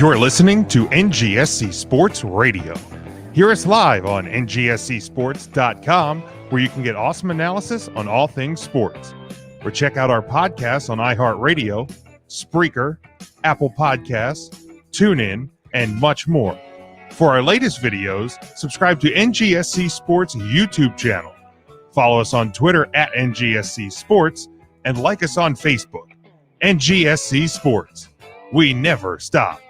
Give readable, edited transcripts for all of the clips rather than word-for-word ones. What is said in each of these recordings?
You're listening to NGSC Sports Radio. Hear us live on ngscsports.com, where you can get awesome analysis on all things sports. Or check out our podcasts on iHeartRadio, Spreaker, Apple Podcasts, TuneIn, and much more. For our latest videos, subscribe to NGSC Sports YouTube channel. Follow us on Twitter at NGSC Sports, and like us on Facebook. NGSC Sports. We never stop.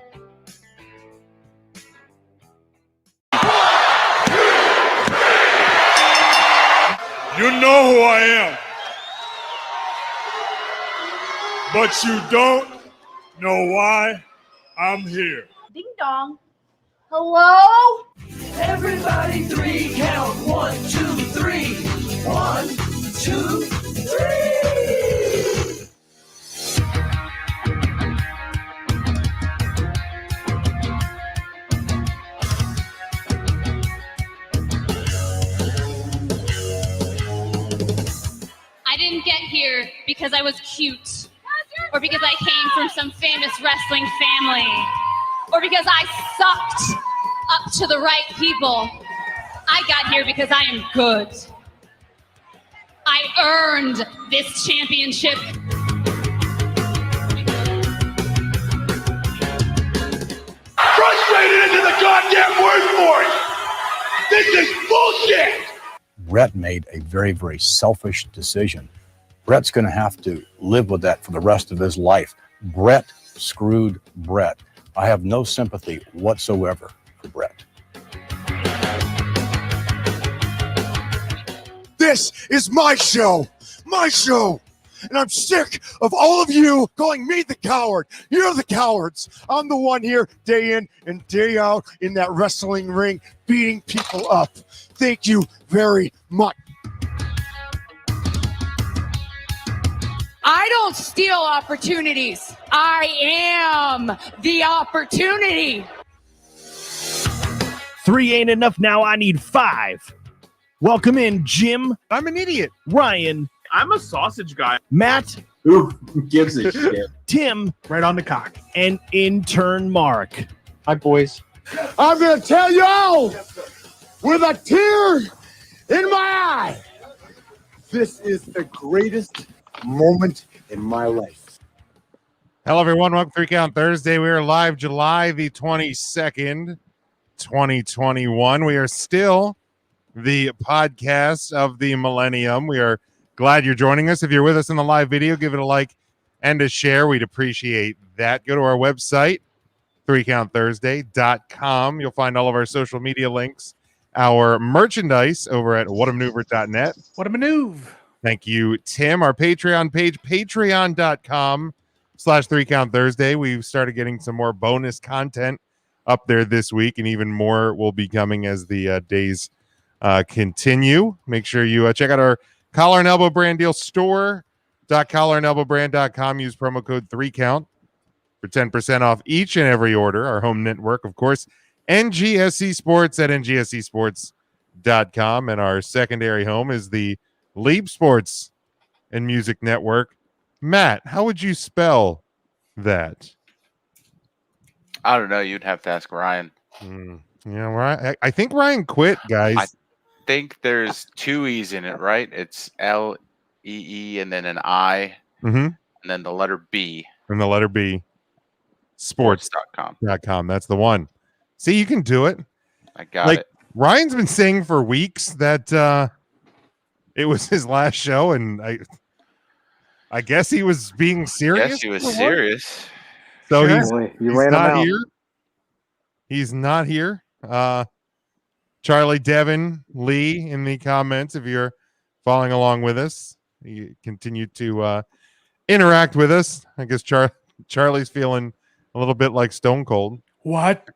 You know who I am, but you don't know why I'm here. Ding dong. Hello? Everybody three count. 1, 2, 3. 1, 2, 3. I didn't get here because I was cute, or because I came from some famous wrestling family, or because I sucked up to the right people. I got here because I am good. I earned this championship. Frustrated into the goddamn workforce! This is bullshit! Brett made a very, very selfish decision. Brett's going to have to live with that for the rest of his life. Brett screwed Brett. I have no sympathy whatsoever for Brett. This is my show, and I'm sick of all of you calling me the coward. You're the cowards. I'm the one here day in and day out in that wrestling ring beating people up. Thank you very much. I don't steal opportunities. I am the opportunity. 3 ain't enough now. I need 5. Welcome in, Jim. I'm an idiot. Ryan. I'm a sausage guy. Matt. Who gives a shit? Tim. Right on the cock. And intern Mark. Hi, boys. I'm going to tell y'all with a tear in my eye, this is the greatest moment in my life. Hello, everyone. Welcome to 3 Count Thursday. We are live July the 22nd, 2021. We are still the podcast of the millennium. We are glad you're joining us. If you're with us in the live video, give it a like and a share. We'd appreciate that. Go to our website, 3countthursday.com. You'll find all of our social media links, our merchandise over at whatamaneuver.net. What a maneuver. Thank you, Tim. Our Patreon page, patreon.com/3countthursday. We've started getting some more bonus content up there this week, and even more will be coming as the days continue. Make sure you check out our Collar and Elbow brand deal, store.collarandelbowbrand.com. Use promo code 3count for 10% off each and every order. Our home network, of course, NGSC Sports at ngscsports.com. And our secondary home is the Leap Sports and Music Network. Matt, how would you spell that? I don't know. You'd have to ask Ryan. Yeah, I think Ryan quit, guys. I think there's 2 E's in it, right? It's L-E-E and then an I, and then the letter B. And the letter B. Sports.com. That's the one. See, you can do it. I got it. Ryan's been saying for weeks that it was his last show, and I guess he was being serious. Yes, he was serious. So Sure. he's not here. He's not here. Charlie, Devin, Lee in the comments, if you're following along with us, you continue to interact with us. I guess Charlie's feeling a little bit like Stone Cold. What?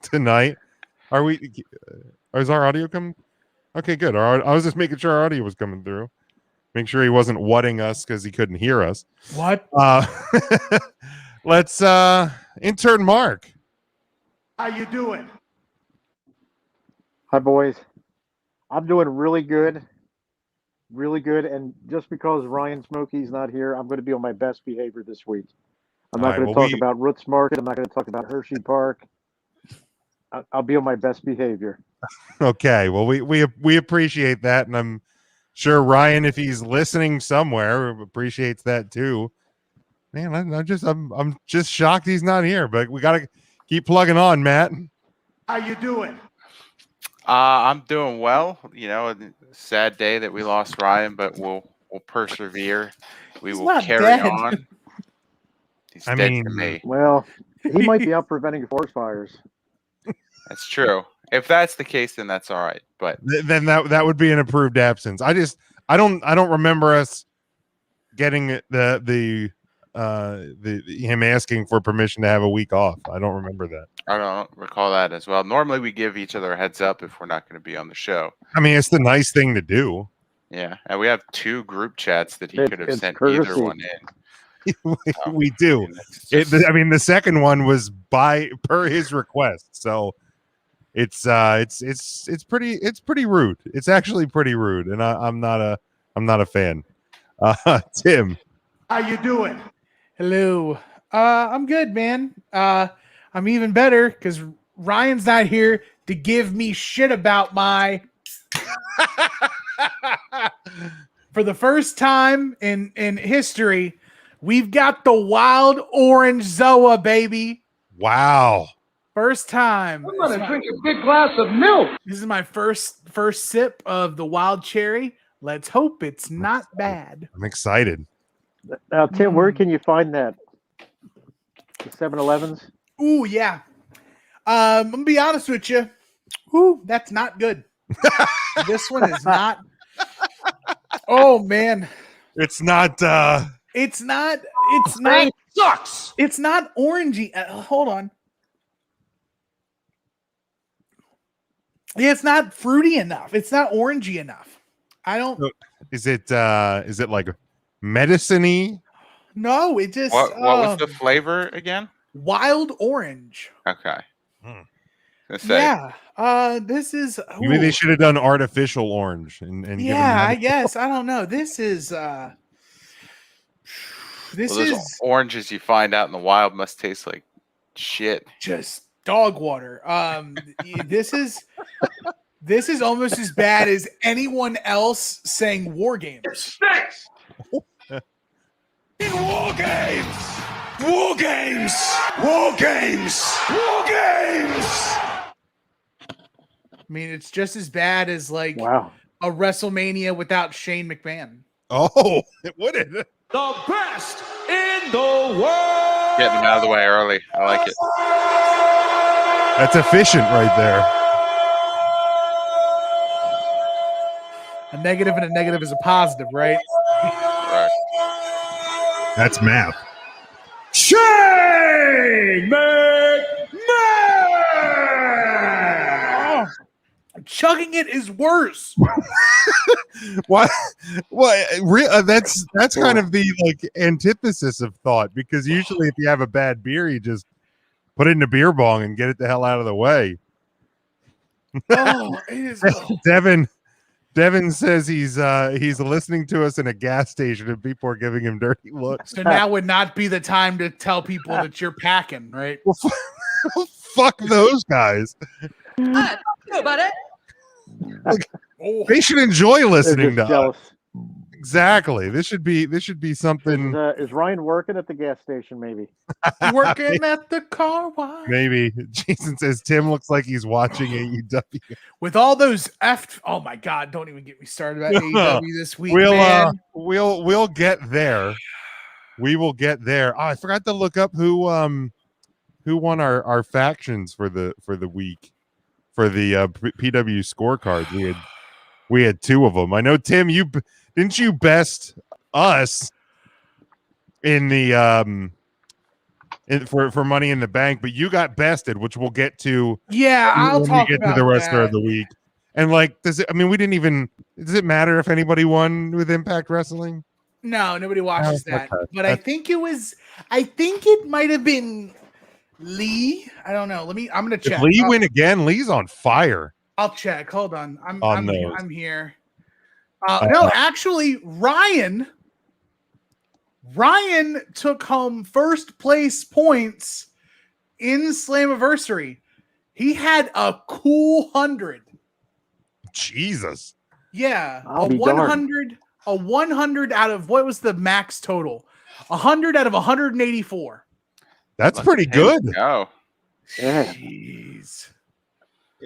Tonight. Is our audio coming? Okay, good. I was just making sure our audio was coming through. Make sure he wasn't whatting us because he couldn't hear us. What? Let's intern Mark. How you doing? Hi, boys. I'm doing really good. Really good. And just because Ryan Smokey's not here, I'm going to be on my best behavior this week. I'm not going to talk about Roots Market. I'm not going to talk about Hershey Park. I'll be on my best behavior. Okay. Well, we appreciate that, and I'm sure Ryan, if he's listening somewhere, appreciates that too. Man, I'm just shocked he's not here, but we gotta keep plugging on, Matt. How you doing? I'm doing well. You know, sad day that we lost Ryan, but we'll persevere. He's will carry dead. On. He's dead to me. Well, he might be out preventing forest fires. That's true. If that's the case, then that's all right. But then that would be an approved absence. I don't remember us getting him asking for permission to have a week off. I don't remember that. I don't recall that as well. Normally we give each other a heads up if we're not going to be on the show. I mean, it's the nice thing to do. Yeah, and we have 2 group chats that he could have sent courtesy. Either one in. We do. I mean, the second one was per his request, so it's pretty rude. It's actually pretty rude, and I'm not a fan. Tim, how you doing? Hello. I'm good, man. I'm even better because Ryan's not here to give me shit about my. For the first time in history, we've got the wild orange Zoa, baby. Wow. First time. I'm gonna drink a big glass of milk. This is my first sip of the wild cherry. Let's hope it's not bad. I'm excited. Now, Tim, where can you find that? The 7-Elevens? Ooh, yeah. I'm gonna be honest with you. Ooh, that's not good. This one is not. Oh man, it's not. It's not. Sucks. It's not orangey. Hold on. Yeah, it's not fruity enough. It's not orangey enough. I don't. Is it like medicine-y? No, it just. What was the flavor again? Wild orange. Okay. Yeah. This is. Maybe they should have done artificial orange and yeah, I guess. I don't know. This is. Those oranges you find out in the wild must taste like shit. Just dog water. This is almost as bad as anyone else saying war games. It stinks. War games. War games. War games. War games. I mean, it's just as bad as like wow. a WrestleMania without Shane McMahon. Oh, would it? The best in the world. Getting him out of the way early. I like it. That's efficient right there. A negative and a negative is a positive, right? Right. That's math. Shane McMahon. Chugging it is worse. What? That's kind of the like antithesis of thought, because usually if you have a bad beer, you just put it in a beer bong and get it the hell out of the way. Oh, it is. Devin says he's listening to us in a gas station and people are giving him dirty looks. So now would not be the time to tell people that you're packing, right? Well, fuck those guys. About it. Like, they should enjoy listening to jealous. us. Exactly. This should be something. Is Ryan working at the gas station? Maybe working at the car wash. Maybe. Jason says Tim looks like he's watching AEW with all those Oh my God! Don't even get me started about AEW this week. Man. We'll get there. We will get there. Oh, I forgot to look up who won our factions for the week for the PW scorecards. We had 2 of them. I know, Tim, didn't you best us in the for Money in the Bank, but you got bested, which we'll get to. Yeah, I'll talk about to the rest of the week. And like, does it matter if anybody won with Impact Wrestling? No, nobody watches that. Okay. But I think it might have been Lee. I don't know. I'm gonna check. If Lee win again, Lee's on fire. I'll check. Hold on. I'm here. No, actually, Ryan Ryan took home first place points in Slammiversary. He had a cool 100. Jesus. Yeah, I'll a be 100, a 100 out of what was the max total? 100 out of 184. That's Look pretty at him good. go. Yeah, Jeez.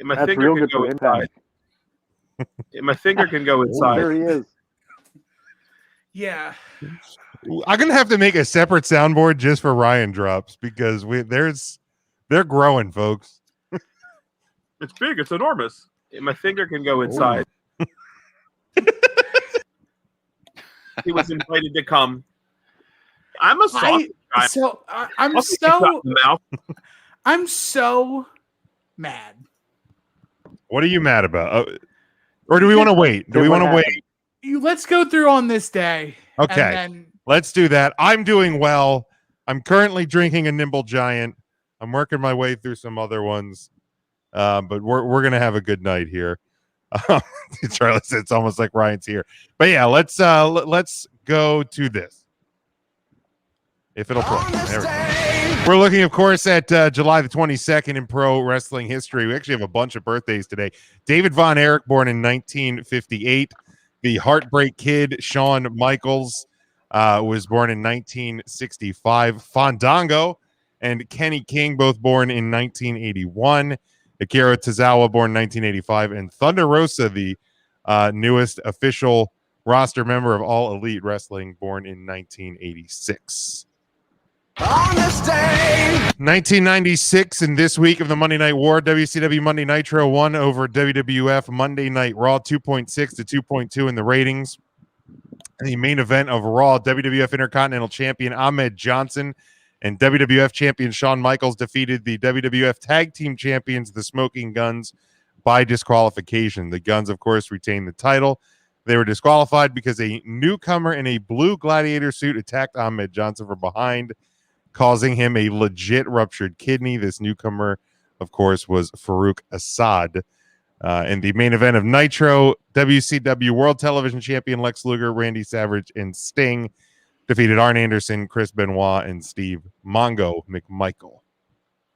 My that's finger real can good go for inside. impact. My finger can go inside. There he is. Yeah. I'm gonna have to make a separate soundboard just for Ryan drops because they're growing, folks. It's big. It's enormous. My finger can go inside. He was invited to come. I'm a soft guy. I'm so mad. What are you mad about? Or do we want to wait? Do we want to wait? Let's go through on this day. Okay. And then Let's do that. I'm doing well. I'm currently drinking a Nimble Giant. I'm working my way through some other ones. But we're gonna have a good night here. Charlie said it's almost like Ryan's here. But yeah, let's go to this. If it'll play. There we go. We're looking, of course, at July the 22nd in pro wrestling history. We actually have a bunch of birthdays today. David Von Erich, born in 1958. The Heartbreak Kid, Shawn Michaels, was born in 1965. Fandango and Kenny King, both born in 1981. Akira Tozawa, born in 1985. And Thunder Rosa, the newest official roster member of All Elite Wrestling, born in 1986. On this day, 1996, and this week of the Monday Night War, WCW Monday Nitro won over WWF Monday Night Raw 2.6 to 2.2 in the ratings. In the main event of Raw, WWF Intercontinental Champion Ahmed Johnson and WWF Champion Shawn Michaels defeated the WWF Tag Team Champions, the Smoking Guns, by disqualification. The Guns, of course, retained the title. They were disqualified because a newcomer in a blue gladiator suit attacked Ahmed Johnson from behind, causing him a legit ruptured kidney. This newcomer, of course, was Farouk Assad. In the main event of Nitro, WCW World Television Champion Lex Luger, Randy Savage, and Sting defeated Arn Anderson, Chris Benoit, and Steve Mongo McMichael.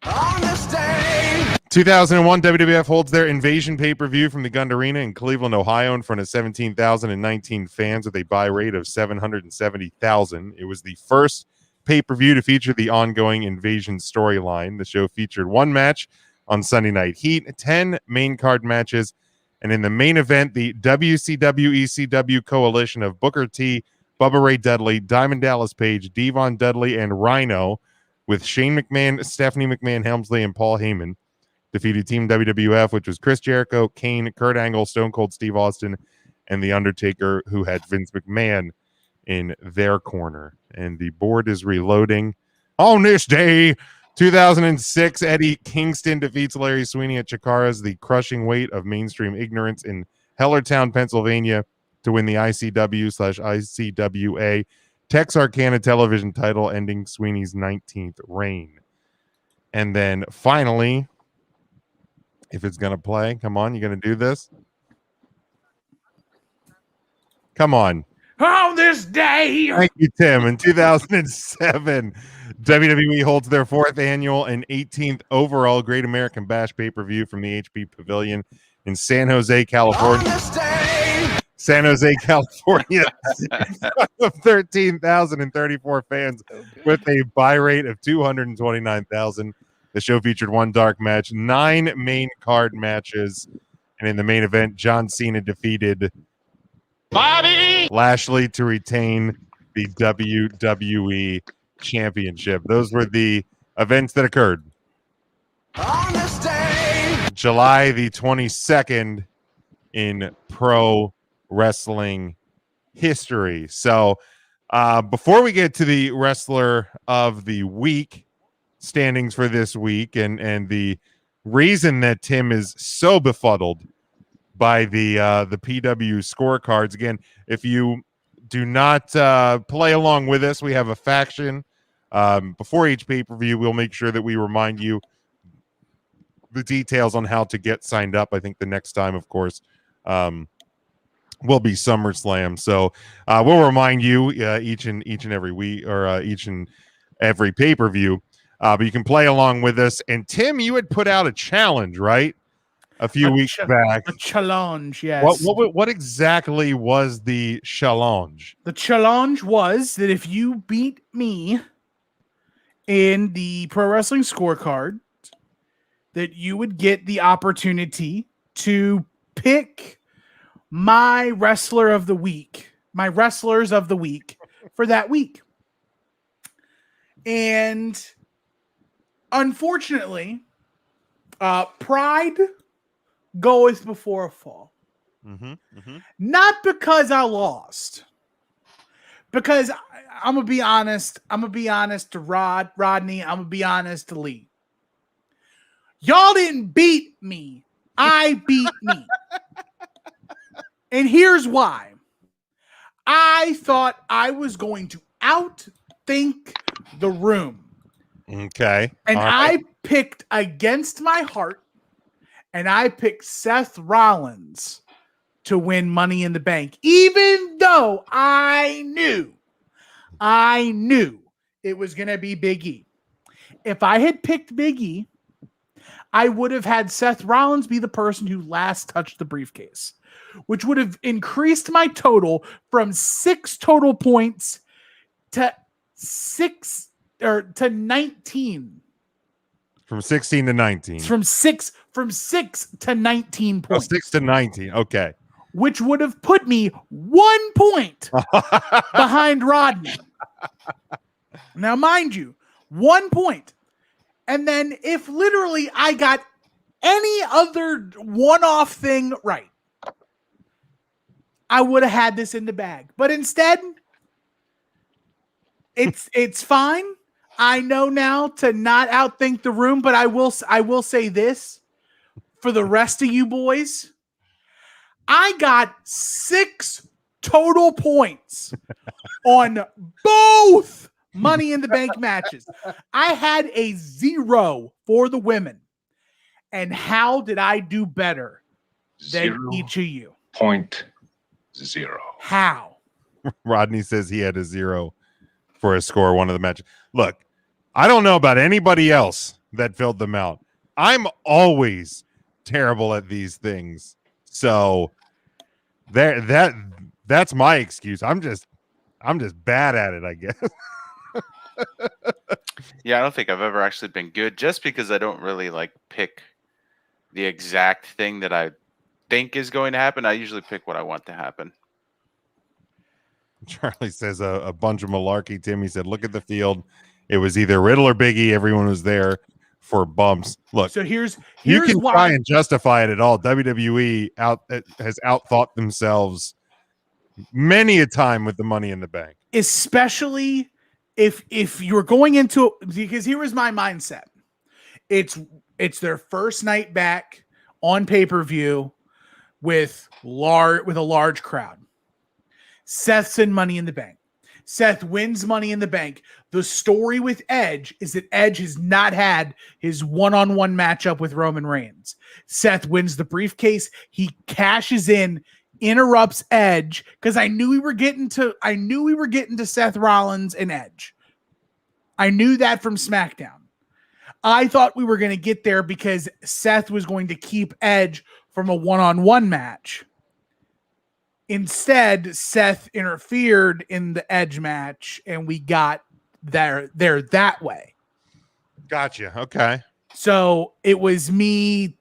On this day, 2001, WWF holds their Invasion pay-per-view from the Gund Arena in Cleveland, Ohio, in front of 17,019 fans with a buy rate of 770,000. It was the first pay-per-view to feature the ongoing Invasion storyline. The show featured one match on Sunday Night Heat, 10 main card matches, and in the main event, the WCW-ECW coalition of Booker T, Bubba Ray Dudley, Diamond Dallas Page, Devon Dudley, and Rhino, with Shane McMahon, Stephanie McMahon Helmsley, and Paul Heyman, defeated Team WWF, which was Chris Jericho, Kane, Kurt Angle, Stone Cold Steve Austin, and The Undertaker, who had Vince McMahon in their corner. And the board is reloading. On this day, 2006, Eddie Kingston defeats Larry Sweeney at Chikara's The Crushing Weight of Mainstream Ignorance in Hellertown, Pennsylvania, to win the ICW/ICWA Texarkana television title, ending Sweeney's 19th reign. And then finally, if it's going to play, come on, you're going to do this? Come on. On this day. Thank you, Tim. In 2007, WWE holds their 4th annual and 18th overall Great American Bash pay-per-view from the HP Pavilion in San Jose, California. San Jose, California, of 13,034 fans with a buy rate of 229,000. The show featured one dark match, 9 main card matches, and in the main event, John Cena defeated Bobby Lashley to retain the WWE Championship. Those were the events that occurred. On this day, July the 22nd in pro wrestling history. So before we get to the wrestler of the week standings for this week and the reason that Tim is so befuddled by the PW scorecards, again, if you do not play along with us, we have a faction. Before each pay-per-view, we'll make sure that we remind you the details on how to get signed up. I think the next time, of course, will be SummerSlam. So we'll remind you each and every week, or each and every pay-per-view. But you can play along with us. And Tim, you had put out a challenge, right? A few weeks back. A challenge, yes. What exactly was the challenge? The challenge was that if you beat me in the pro wrestling scorecard, that you would get the opportunity to pick my wrestler of the week, my wrestlers of the week for that week. And unfortunately, pride goeth before a fall. Not because I lost, because I'm gonna be honest. I'm gonna be honest to Rodney. I'm gonna be honest to Lee. Y'all didn't beat me. I beat me. And here's why. I thought I was going to outthink the room. Okay. And I picked against my heart, and I picked Seth Rollins to win Money in the Bank, even though I knew it was going to be Big E. If I had picked Big E, I would have had Seth Rollins be the person who last touched the briefcase, which would have increased my total from 6 total points to 19. From 16 to 19. From six to 19 points. 6 to 19. Okay. Which would have put me 1 point behind Rodney. Now, mind you, 1 point. And then if literally I got any other one-off thing right, I would have had this in the bag. But instead, it's fine. I know now to not outthink the room, but I will say this for the rest of you boys. I got 6 total points on both Money in the Bank matches. I had a 0 for the women. And how did I do better than each of you? 0.0. How? Rodney says he had a 0 for a score one of the matches. Look, I don't know about anybody else that filled them out. I'm always terrible at these things. So that's my excuse. I'm just bad at it, I guess. Yeah, I don't think I've ever actually been good, just because I don't really pick the exact thing that I think is going to happen. I usually pick what I want to happen. Charlie says a bunch of malarkey. Timmy said, look at the field. It was either Riddle or Biggie. Everyone was there for bumps. Look, so here's you can why. try and justify it at all. WWE has outthought themselves many a time with the Money in the Bank, especially if you're going into it, because here was my mindset. It's their first night back on pay-per-view with a large crowd. Seth's in Money in the Bank. Seth wins Money in the Bank. The story with Edge is that Edge has not had his one-on-one matchup with Roman Reigns. Seth wins the briefcase. He cashes in, interrupts Edge, because I knew we were getting to Seth Rollins and Edge. I knew that from SmackDown. I thought we were going to get there because Seth was going to keep Edge from a one-on-one match. Instead, Seth interfered in the Edge match, and we got there that way. Gotcha. Okay. So it was me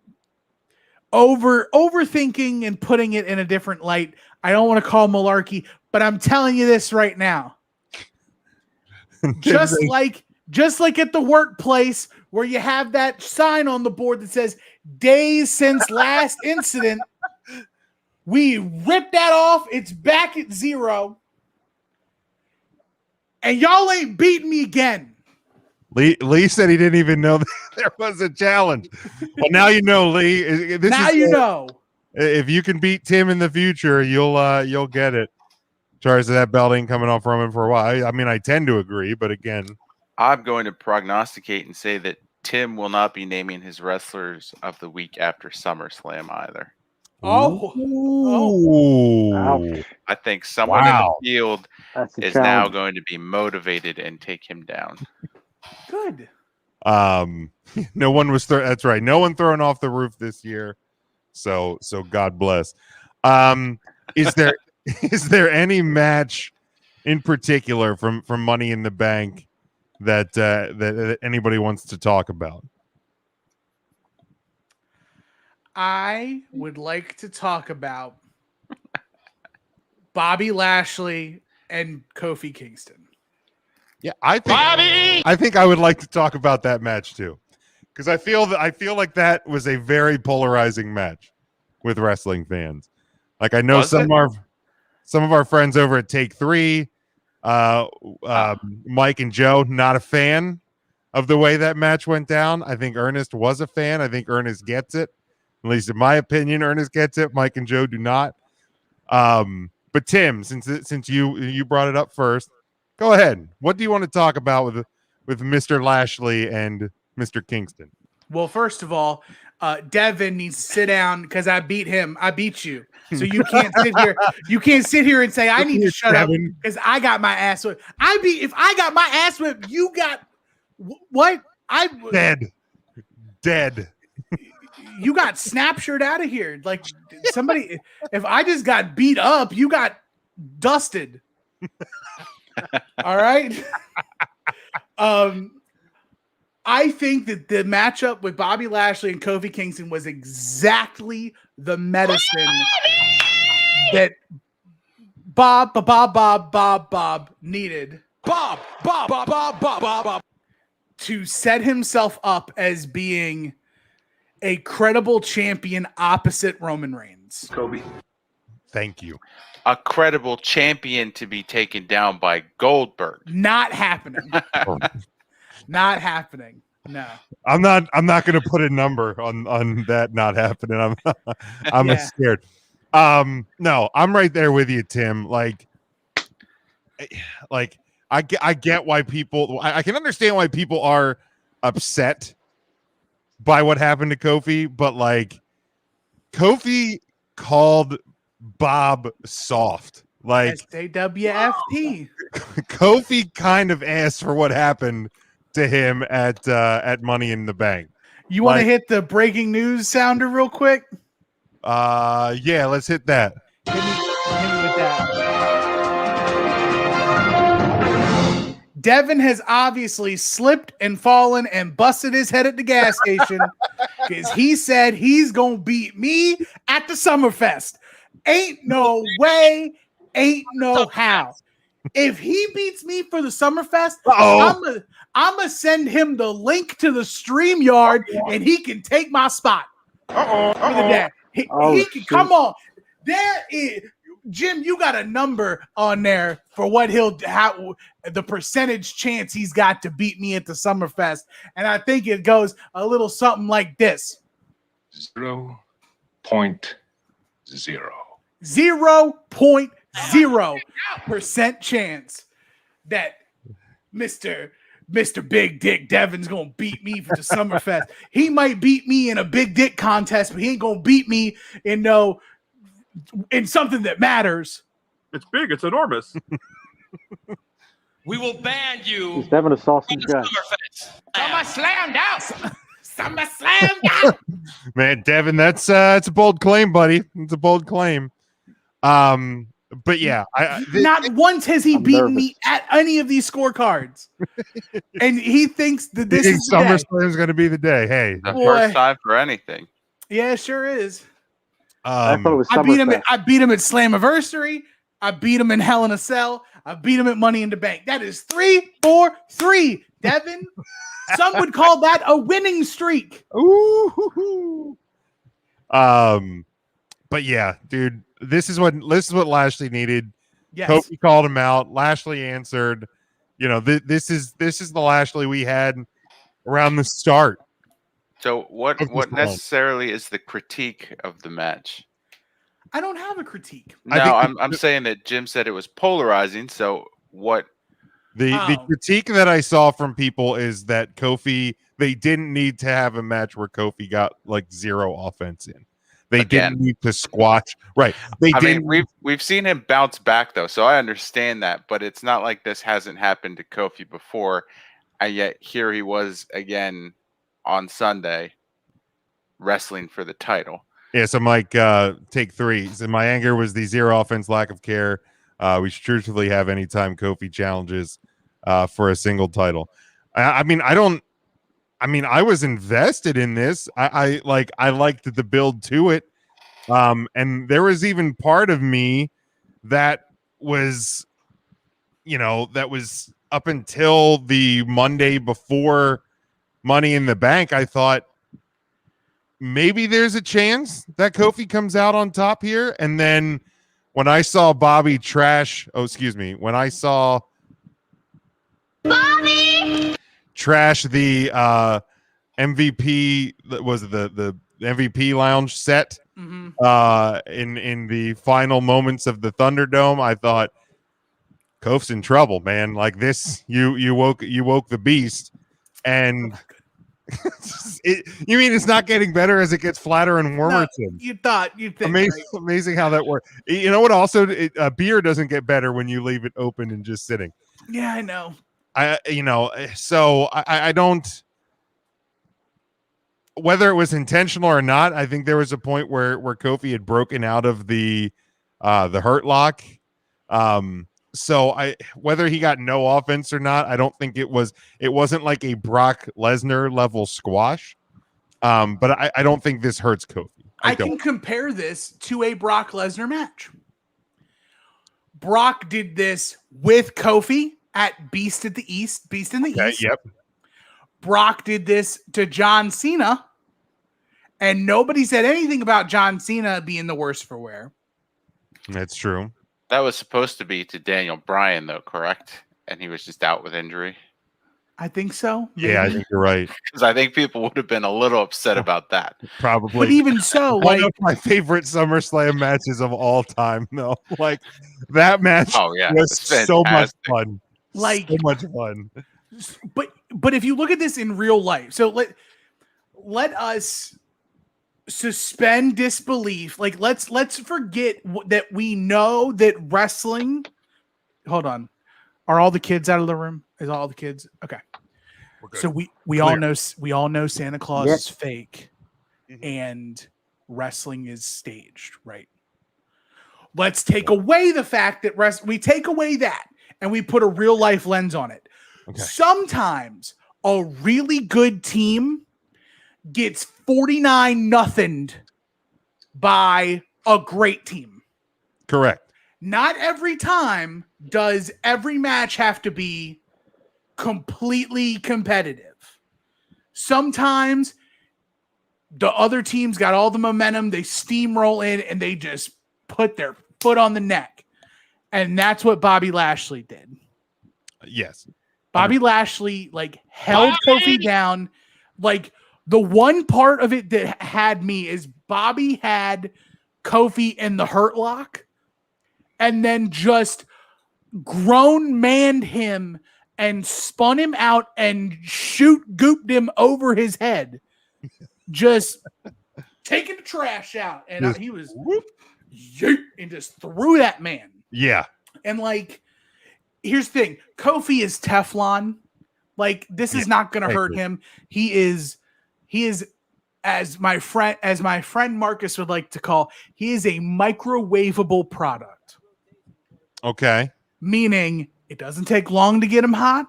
overthinking and putting it in a different light. I don't want to call malarkey, but I'm telling you this right now. Just like at the workplace where you have that sign on the board that says days since last incident, we ripped that off. It's back at 0. And y'all ain't beating me again. Lee said he didn't even know there was a challenge. Well, now you know, Lee. You know. If you can beat Tim in the future, you'll get it. Charles, that belt ain't coming off Roman for a while. I mean, I tend to agree, but again, I'm going to prognosticate and say that Tim will not be naming his wrestlers of the week after SummerSlam either. Ouch. I think someone in the Wow. field That's a is now challenge. going to be motivated and take him down. Good. No one was. That's right. No one thrown off the roof this year. So God bless. Is there is there any match in particular from Money in the Bank that anybody wants to talk about? I would like to talk about Bobby Lashley and Kofi Kingston. Yeah, I think I would like to talk about that match too, because I feel like that was a very polarizing match with wrestling fans. Like I know some of our friends over at Take Three, Mike and Joe, not a fan of the way that match went down. I think Ernest was a fan. I think Ernest gets it, at least in my opinion. Ernest gets it. Mike and Joe do not. But Tim, since you brought it up first, go ahead. What do you want to talk about with Mr. Lashley and Mr. Kingston? Well, first of all, Devin needs to sit down because I beat him. I beat you. So you can't sit here. You can't sit here and say I need to shut up because I got my ass whipped. If I got my ass whipped, you got what? Dead. You got snapshored out of here. Like somebody, if I just got beat up, you got dusted. All right. I think that the matchup with Bobby Lashley and Kofi Kingston was exactly the medicine that Bob needed. Bob to set himself up as being a credible champion opposite Roman Reigns. Kobe. Thank you. A credible champion to be taken down by Goldberg. Not happening. Not happening. No. I'm not going to put a number on that not happening. I'm scared. No, I'm right there with you, Tim. Like I get why people. I can understand why people are upset by what happened to Kofi, but like Kofi called Bob soft. Like SAWFT. Kofi kind of asked for what happened to him at Money in the Bank. You want to hit the breaking news sounder real quick? Yeah, let's hit that. Hit me with that. Devin has obviously slipped and fallen and busted his head at the gas station because he said he's gonna beat me at the Summerfest. Ain't no way, ain't no how. If he beats me for the Summerfest, I'm gonna send him the link to the StreamYard and he can take my spot. Look at that. He can come on. There is Jim, you got a number on there for what the percentage chance he's got to beat me at the Summerfest. And I think it goes a little something like this. 0.0. 0.0% chance that Mr. Big Dick Devin's gonna beat me for the Summerfest. He might beat me in a big dick contest, but he ain't gonna beat me in something that matters. It's big. It's enormous. We will ban you. He's having a sausage guy. Summer slammed out. Summer slammed out. Man, Devin, it's a bold claim, buddy. It's a bold claim. But yeah, not once has he beaten me at any of these scorecards, and he thinks that this is SummerSlam is going to be the day. Hey, the first time for anything. Yeah, it sure is. I thought it was I beat him at Slammiversary. I beat him in Hell in a Cell. I beat him at Money in the Bank. That is 3-4-3, Devin. Some would call that a winning streak. Ooh. But yeah, dude, this is what Lashley needed. Yes. Kofi called him out. Lashley answered. You know, this is the Lashley we had around the start. So what necessarily is the critique of the match? I don't have a critique. No, I'm saying that Jim said it was polarizing. So what? The critique that I saw from people is that Kofi, they didn't need to have a match where Kofi got like zero offense in. They Again. didn't need to squash. Right. They I didn't. mean, we've seen him bounce back though, so I understand that. But it's not like this hasn't happened to Kofi before, and yet here he was again on Sunday, wrestling for the title. Yeah, so Mike, take 3. So my anger was the zero offense, lack of care. We should truthfully have anytime Kofi challenges for a single title. I was invested in this. I liked the build to it. And there was even part of me that was, that was up until the Monday before Money in the Bank. I thought, maybe there's a chance that Kofi comes out on top here. And then when I saw Bobby when I saw Bobby trash the MVP, was the MVP lounge set in the final moments of the Thunderdome, I thought Kofi's in trouble, man. Like this, you woke the beast. And you mean it's not getting better as it gets flatter and warmer? You'd think. Amazing how that works. You know what? Also, a beer doesn't get better when you leave it open and just sitting. Yeah, I know. I don't. Whether it was intentional or not, I think there was a point where Kofi had broken out of the Hurt Lock. So whether he got no offense or not, I don't think it wasn't like a Brock Lesnar level squash. But I don't think this hurts Kofi. I can compare this to a Brock Lesnar match. Brock did this with Kofi at Beast in the East. Yep. Brock did this to John Cena, and nobody said anything about John Cena being the worst for wear. That's true. That was supposed to be to Daniel Bryan, though, correct? And he was just out with injury. I think so. Yeah, I think you're right. Because I think people would have been a little upset about that. Probably. But even so, one of my favorite SummerSlam matches of all time, though. Like that match was so much fun. Like so much fun. But if you look at this in real life, so let us suspend disbelief. Like let's forget that we know that wrestling. Hold on, are all the kids out of the room? Is all the kids okay? So we all know Santa Claus is fake, and wrestling is staged, right? Let's take away the fact that we take away that and we put a real life lens on it. Okay. Sometimes a really good team gets 49-0 by a great team. Correct. Not every time does every match have to be completely competitive. Sometimes the other team's got all the momentum, they steamroll in and they just put their foot on the neck. And that's what Bobby Lashley did. Yes. Bobby Lashley held Kofi down. Like the one part of it that had me is Bobby had Kofi in the Hurt Lock and then just grown manned him and spun him out and gooped him over his head. Just taking the trash out. And he was and just threw that man. Yeah. And here's the thing. Kofi is Teflon. This is not going to hurt him. He is as my friend Marcus would like to call, he is a microwavable product. Okay. Meaning it doesn't take long to get him hot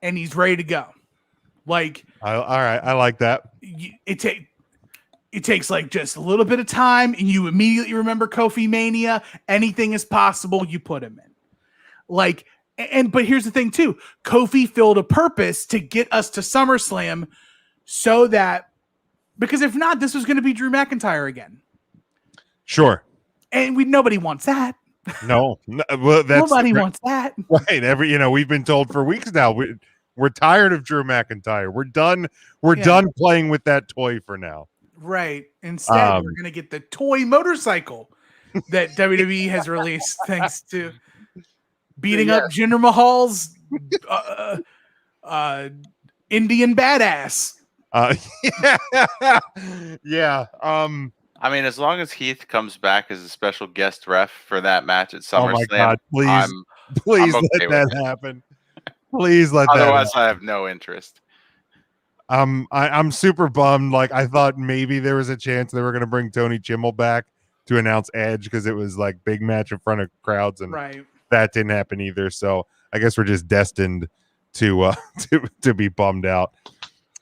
and he's ready to go. All right. I like that. It takes just a little bit of time and you immediately remember Kofi Mania. Anything is possible. You put him in. But here's the thing too. Kofi filled a purpose to get us to SummerSlam so that, because if not, this was going to be Drew McIntyre again. Sure. And nobody wants that. No. Well, nobody wants that. Right. We've been told for weeks now, we're tired of Drew McIntyre. We're done. We're done playing with that toy for now. Right. Instead, we're going to get the toy motorcycle that WWE has released thanks to beating up Jinder Mahal's Indian badass. Yeah. I mean, as long as Heath comes back as a special guest ref for that match at Oh my SummerSlam, God! Please, please I'm let okay that with it. happen. Please let that. Otherwise, happen. I have no interest. I'm super bummed. Like I thought maybe there was a chance they were going to bring Tony Chimmel back to announce Edge because it was like big match in front of crowds, and Right. that didn't happen either. So I guess we're just destined to to be bummed out.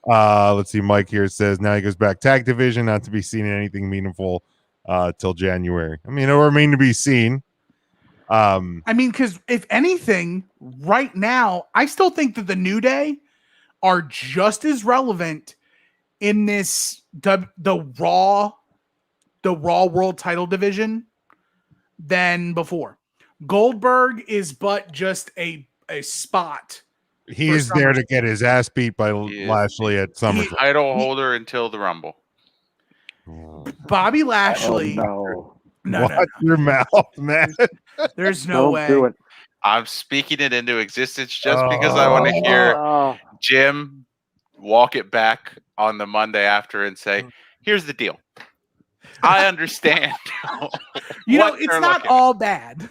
Let's see. Mike here says now he goes back tag division, not to be seen in anything meaningful till January. I mean, it'll remain to be seen. I mean, because if anything, right now, I still think that the New Day are just as relevant in this the Raw World Title division than before. Goldberg is but just a spot. He is there to get his ass beat by Lashley at SummerSlam. Title holder until the Rumble. Bobby Lashley. No. Watch your mouth, man. There's no Don't way. do it. I'm speaking it into existence just because I want to hear Jim walk it back on the Monday after and say, here's the deal. I understand. You know, it's not all bad.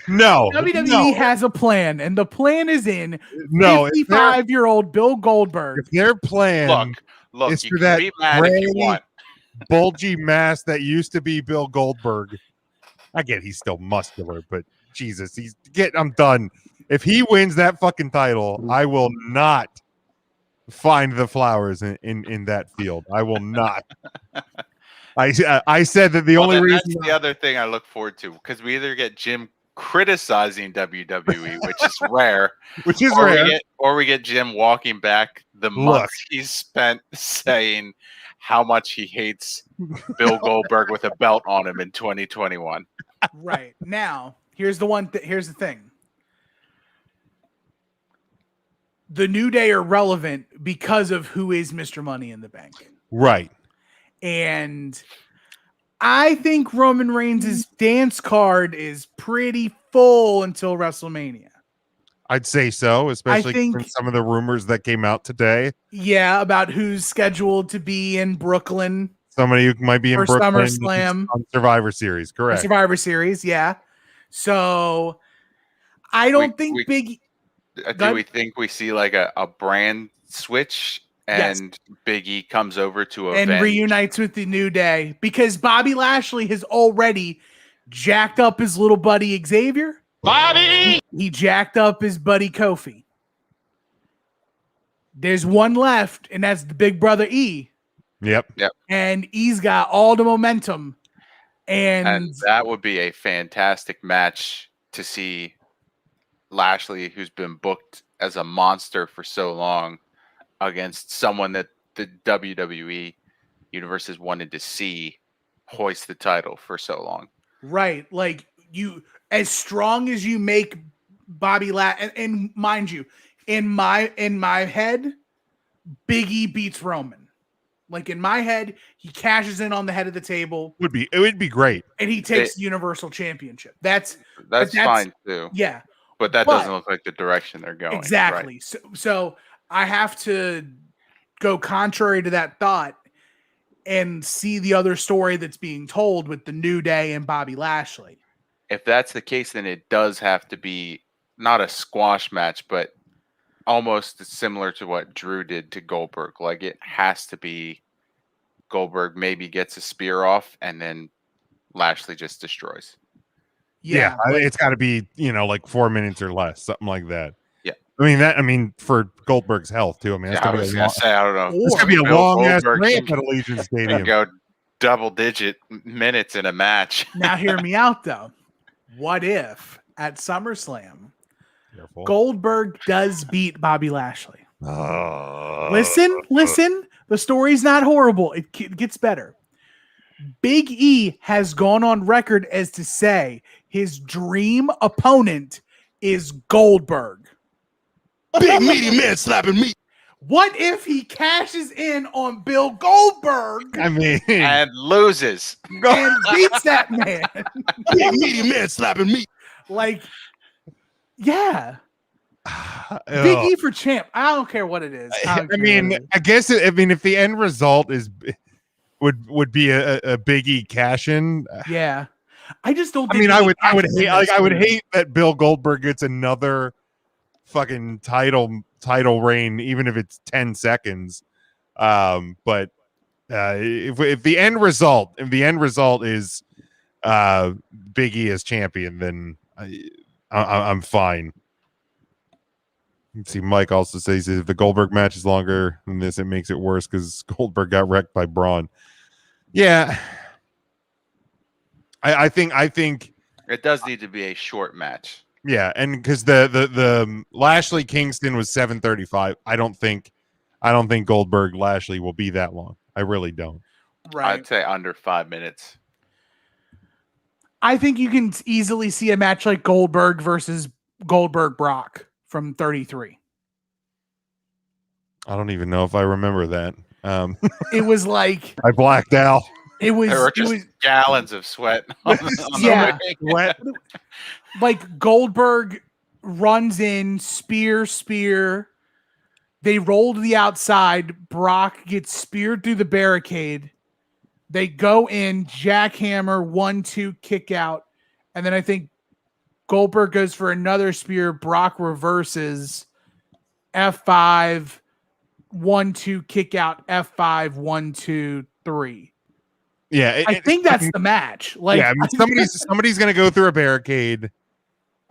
No. WWE has a plan, and the plan is in No, 55-year-old Bill Goldberg. If their plan Look, is you for can that be mad if you gray, want. bulgy mass that used to be Bill Goldberg, I get he's still muscular, but Jesus, I'm done. If he wins that fucking title, I will not find the flowers in that field. I will not. I said that the only reason that's the other thing I look forward to, because we either get Jim criticizing WWE, which is rare, or we get Jim walking back the months he's spent saying how much he hates Bill Goldberg with a belt on him in 2021. Right. Now, here's the thing. The New Day are relevant because of who is Mr. Money in the Bank. Right. And I think Roman Reigns' dance card is pretty full until WrestleMania. I'd say so, especially think- from some of the rumors that came out today. Yeah, about who's scheduled to be in Brooklyn. Somebody who might be in for Brooklyn SummerSlam. on Survivor Series, correct? Survivor Series, yeah. So I don't think Big. Do we think we see like a brand switch and Big E comes over to And avenge? reunites with the New Day because Bobby Lashley has already jacked up his little buddy Xavier. Bobby! He jacked up his buddy Kofi. There's one left, and that's the big brother E. Yep. And E's got all the momentum. And that would be a fantastic match to see Lashley, who's been booked as a monster for so long, against someone that the WWE universe has wanted to see hoist the title for so long. Right. Like you, as strong as you make Bobby and mind you, in my head, Big E beats Roman. Like in my head, he cashes in on the head of the table. It would be great. And he takes the Universal Championship. That's fine too. Yeah. But that doesn't look like the direction they're going. Exactly. Right? So I have to go contrary to that thought and see the other story that's being told with the New Day and Bobby Lashley. If that's the case, then it does have to be not a squash match, but almost similar to what Drew did to Goldberg. Like it has to be Goldberg maybe gets a spear off and then Lashley just destroys. Yeah, it's got to be, like 4 minutes or less, something like that. Yeah. I mean, for Goldberg's health too. I mean, that's I gonna was be going to say, I don't know. It's gonna be a long ass Goldberg rant can- at Allegiant can Stadium. go double-digit minutes in a match. Now hear me out though. What if at SummerSlam Goldberg does beat Bobby Lashley? Listen. The story's not horrible. It gets better. Big E has gone on record as to say his dream opponent is Goldberg. Big meaty man slapping me. What if he cashes in on Bill Goldberg? I mean, and loses and beats that man? Big meaty man slapping me. Like, yeah. Big E for champ. I don't care what it is. I guess if the end result is would be a Big E cash in. Yeah, I just don't. I would hate that Bill Goldberg gets another fucking title reign, even if it's 10 seconds. But if the end result is Big E as champion, then I'm fine. Let's see, Mike also says if the Goldberg match is longer than this, it makes it worse because Goldberg got wrecked by Braun. Yeah, I think it does need to be a short match. Yeah, and because the Lashley Kingston was 7:35, I don't think Goldberg Lashley will be that long. I really don't. Right. I'd say under 5 minutes. I think you can easily see a match like Goldberg versus Goldberg Brock from 33. I don't even know if I remember that. It was like I blacked out. It was there were just gallons of sweat. On yeah, sweat. Like Goldberg runs in, spear. They roll to the outside. Brock gets speared through the barricade. They go in, jackhammer, 1-2 kick out, and then I think Goldberg goes for another spear. Brock reverses, F5, 1-2 kick out, F5, 1-2 3. Yeah, I think that's the match. Like, yeah, somebody's gonna go through a barricade.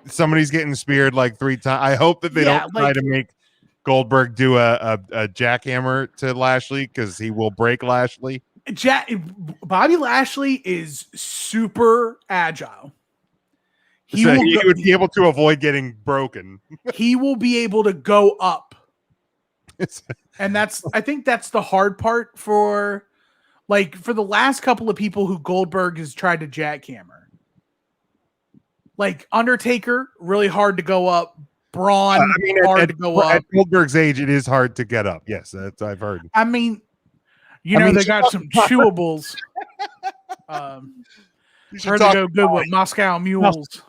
Somebody's getting speared like 3 times. I hope that they don't try to make Goldberg do a jackhammer to Lashley because he will break Lashley. Bobby Lashley is super agile. He would be able to avoid getting broken. He will be able to go up. And I think that's the hard part for the last couple of people who Goldberg has tried to jackhammer. Like Undertaker, really hard to go up. Braun, hard to go up. At Goldberg's age, it is hard to get up. Yes, that's I've heard. I mean, they got some chewables. Heard to go good with Moscow mules.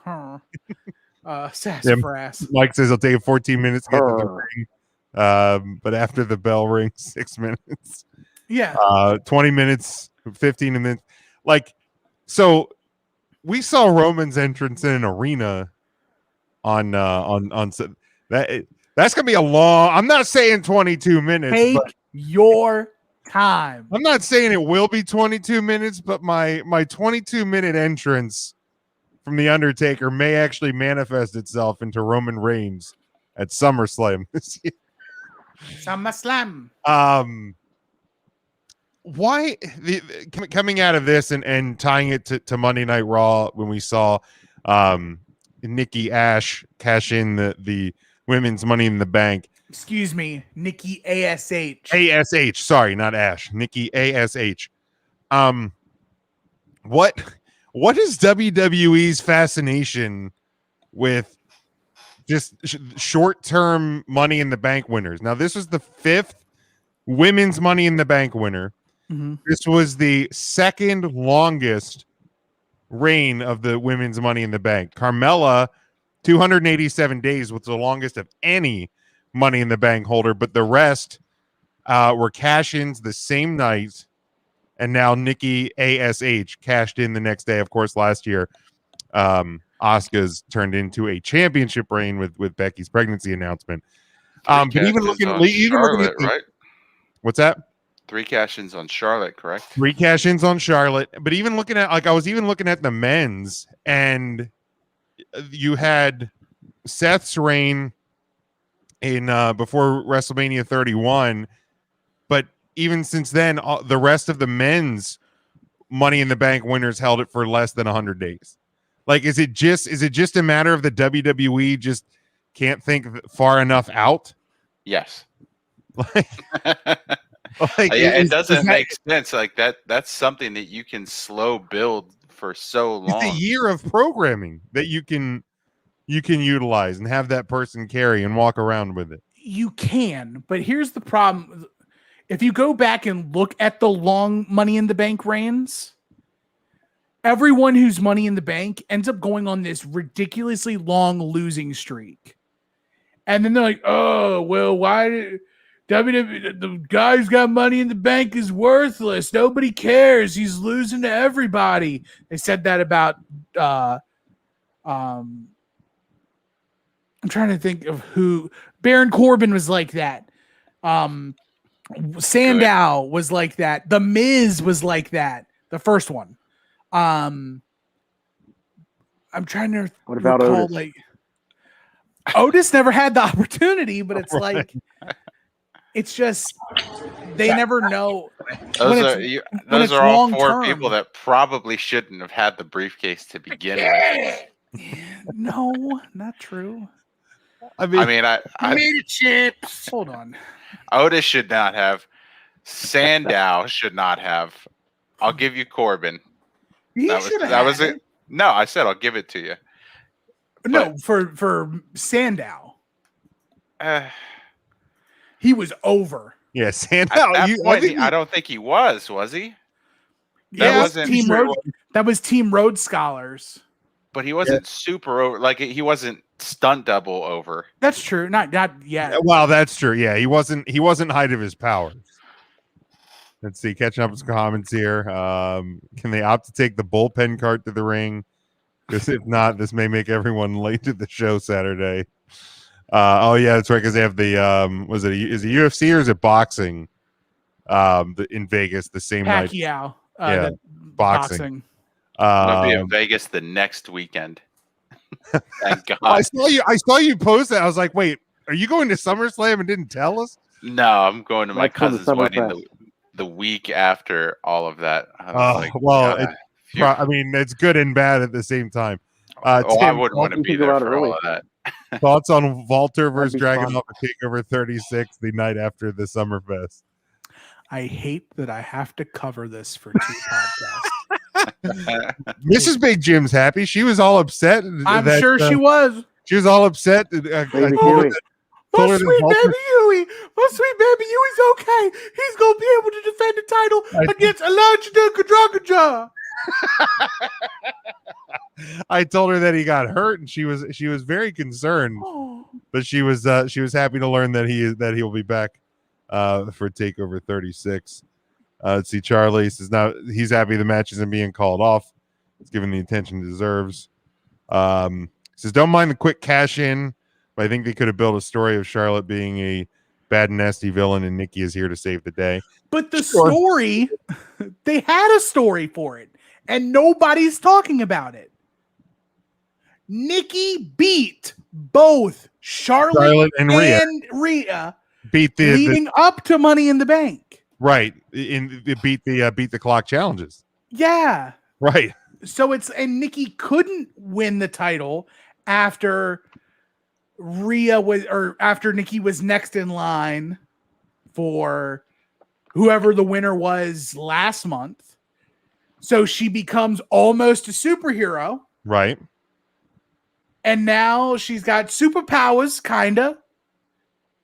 Sassafras. Mike says it'll take 14 minutes to get to the ring. But after the bell rings, 6 minutes. Yeah. 20 minutes, 15 minutes. So we saw Roman's entrance in an arena on that. That's gonna be a long. I'm not saying 22 minutes. Take your time. I'm not saying it will be 22 minutes, but my 22-minute entrance from the Undertaker may actually manifest itself into Roman Reigns at SummerSlam this year. SummerSlam. Why coming out of this and tying it to Monday Night Raw when we saw Nikki Ash cash in the women's Money in the Bank. Excuse me, Nikki ASH. ASH, sorry, not Ash. Nikki ASH. What is WWE's fascination with just short-term Money in the Bank winners? Now, this was the 5th women's Money in the Bank winner. Mm-hmm. This was the 2nd longest reign of the women's Money in the Bank. Carmella, 287 days, was the longest of any Money in the Bank holder, but the rest were cash-ins the same night, and now Nikki ASH cashed in the next day. Of course, last year, Asuka's turned into a championship reign with Becky's pregnancy announcement. But even looking at right? What's that? 3 cash-ins on Charlotte, correct? 3 cash-ins on Charlotte. But even looking at, I was even looking at the men's, and you had Seth's reign in before WrestleMania 31, but even since then, the rest of the men's Money in the Bank winners held it for less than 100 days. Is it just a matter of the WWE just can't think far enough out? Yes. It doesn't make sense. That's something that you can slow build for so long. It's a year of programming that you can utilize and have that person carry and walk around with it. You can, but here's the problem. If you go back and look at the long Money in the Bank reigns, everyone who's Money in the Bank ends up going on this ridiculously long losing streak. And then they're like, oh, well, why did WWE, the guy's got money in the bank is worthless. Nobody cares. He's losing to everybody. They said that about I'm trying to think of who. Baron Corbin was like that. Sandow was like that. The Miz was like that. The first one. I'm trying to What about recall, Otis? like Otis never had the opportunity, but it's like it's just they never know. Those are all four people that probably shouldn't have had the briefcase to begin with. No, not true. I mean, I chips. Hold on. Otis should not have. Sandow should not have. I'll give you Corbin. That was it. No, I said I'll give it to you. No, for Sandow. He was over. Yeah, Sandow. I don't think he was he? Yeah, that was Team Road Scholars. But he wasn't super over. Like he wasn't stunt double over. That's true. Not yet. Well, that's true. Yeah, he wasn't height of his powers. Let's see. Catching up with comments here. Can they opt to take the bullpen cart to the ring? Because if not, this may make everyone late to the show Saturday. Oh yeah, that's right. Because they have the is it UFC or is it boxing? In Vegas the same night. Pacquiao. Yeah, boxing. I'll be in Vegas the next weekend. Thank God. I saw you post that. I was like, wait, are you going to SummerSlam and didn't tell us? No, I'm going to my cousin's wedding the week after all of that. I mean, it's good and bad at the same time. I wouldn't want to be there for all of that. Thoughts on Walter versus Dragunov at Takeover 36 the night after the Summerfest? I hate that I have to cover this for 2 podcasts. Mrs. Big Jim's happy. She was all upset. I'm sure she was. She was all upset. My sweet baby Huey. My sweet baby Huey's okay. He's going to be able to defend the title against Elijah Kadragaja. I told her that he got hurt, and she was very concerned, but she was happy to learn that he'll be back for Takeover 36. Let's see. Charlie says now he's happy the match isn't being called off. It's given the attention it deserves. Says don't mind the quick cash in, but I think they could have built a story of Charlotte being a bad and nasty villain, and Nikki is here to save the day. But the story, they had a story for it, and nobody's talking about it. Nikki beat both Charlotte and Rhea beat leading up to Money in the Bank. Right. Beat the clock challenges. Yeah. Right. So and Nikki couldn't win the title after after Nikki was next in line for whoever the winner was last month. So she becomes almost a superhero. Right. And now she's got superpowers, kinda.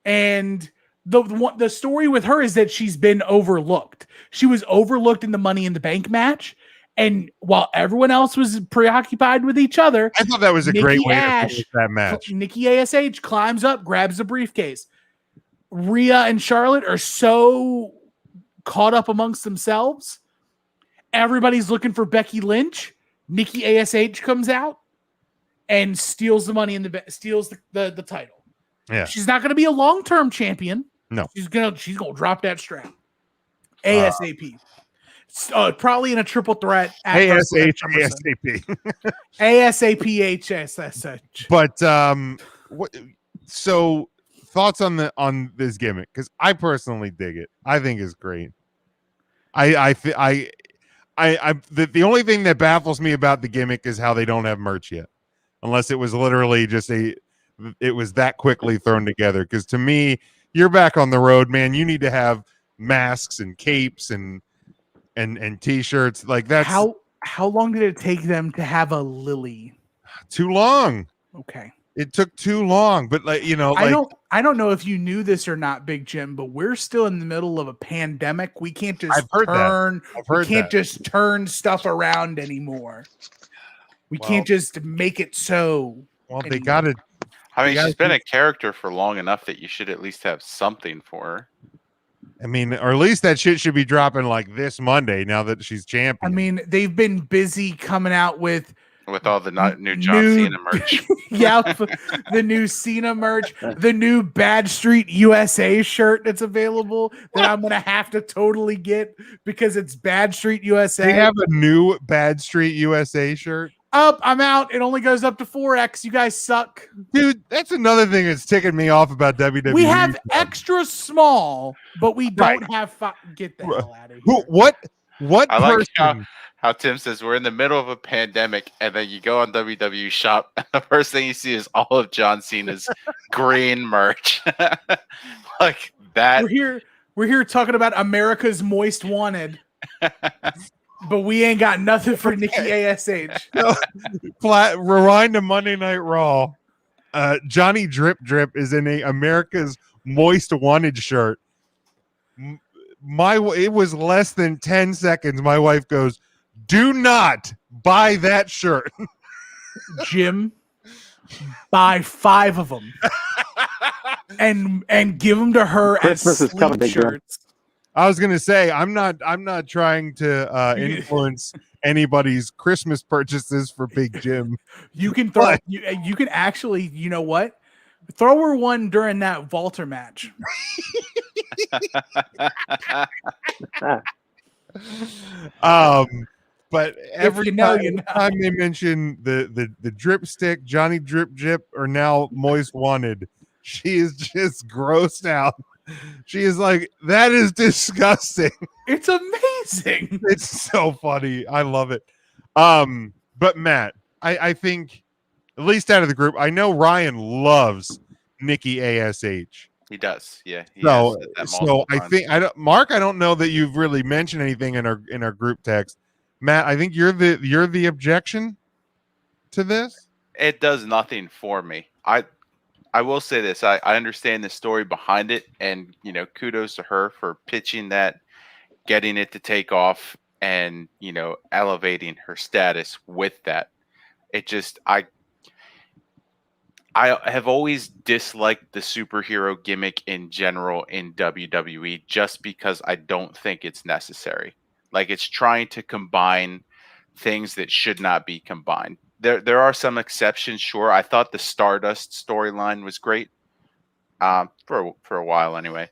And the story with her is that she's been overlooked. She was overlooked in the Money in the Bank match. And while everyone else was preoccupied with each other, I thought that was a great way to finish that match. Nikki ASH climbs up, grabs the briefcase. Rhea and Charlotte are so caught up amongst themselves. Everybody's looking for Becky Lynch. Nikki ASH comes out and steals the money steals the title. Yeah. She's not going to be a long-term champion. No. She's going to drop that strap. ASAP. Probably in a triple threat. ASAP. ASAP. But so thoughts on this gimmick? Because I personally dig it. I think it's great. The only thing that baffles me about the gimmick is how they don't have merch yet, unless it was literally just it was that quickly thrown together. Because to me, you're back on the road, man. You need to have masks and capes and t-shirts like that. How long did it take them to have a Lily? Too long. Okay. It took too long, but I don't know if you knew this or not, Big Jim, but we're still in the middle of a pandemic. We can't just just turn stuff around anymore. We can't just make it so. Well, they got to. I mean, she's been a character for long enough that you should at least have something for her. I mean, or at least that shit should be dropping like this Monday now that she's champion. I mean, they've been busy coming out with all the new John Cena merch. The new Cena merch, the new Bad Street USA shirt that's available that I'm gonna have to totally get because it's Bad Street USA. They have a new Bad Street USA shirt. Up, I'm out. It only goes up to 4X. You guys suck, dude. That's another thing that's ticking me off about WWE. We have extra small, but we don't have. Get the hell out of here. What I like person? how Tim says we're in the middle of a pandemic, and then you go on WWE Shop, and the first thing you see is all of John Cena's green merch. Like that. We're here talking about America's Moist Wanted. But we ain't got nothing for Nikki ASH. No, rewind to Monday Night Raw. Johnny Drip Drip is in a America's Moist Wanted shirt. It was less than 10 seconds. My wife goes, "Do not buy that shirt." Jim, buy 5 of them and give them to her Christmas as is coming, sleep big Jim. shirts. I was gonna say I'm not trying to influence anybody's Christmas purchases for Big Jim. You can throw you can actually, you know what? Throw her one during that Walter match. But every time they mention the drip stick, Johnny Drip Drip, or now Moist Wanted, she is just grossed out. She is like, that is disgusting. It's amazing. It's so funny. I love it. But Matt, I think at least out of the group, I know Ryan loves Nikki ASH. He does, yeah. So I think Mark, I don't know that you've really mentioned anything in our group text. Matt, I think you're the objection to this. It does nothing for me. I will say this. I understand the story behind it, and kudos to her for pitching that, getting it to take off, and elevating her status with that. It just I have always disliked the superhero gimmick in general in WWE just because I don't think it's necessary. Like, it's trying to combine things that should not be combined. There are some exceptions, sure. I thought the Stardust storyline was great for a while anyway.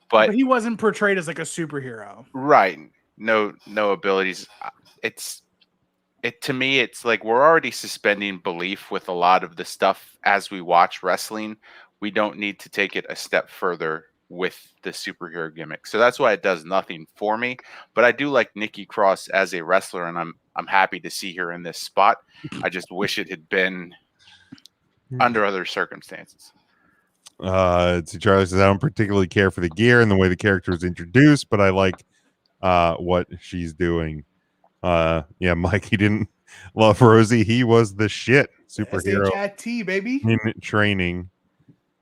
But he wasn't portrayed as like a superhero. Right. No abilities. To me, it's like we're already suspending belief with a lot of the stuff as we watch wrestling. We don't need to take it a step further with the superhero gimmick. So that's why it does nothing for me. But I do like Nikki Cross as a wrestler, and I'm happy to see her in this spot. I just wish it had been under other circumstances. Charlie says, I don't particularly care for the gear and the way the character was introduced, but I like what she's doing. Yeah, Mike, he didn't love Rosie. He was the shit superhero SHIT, baby. in training.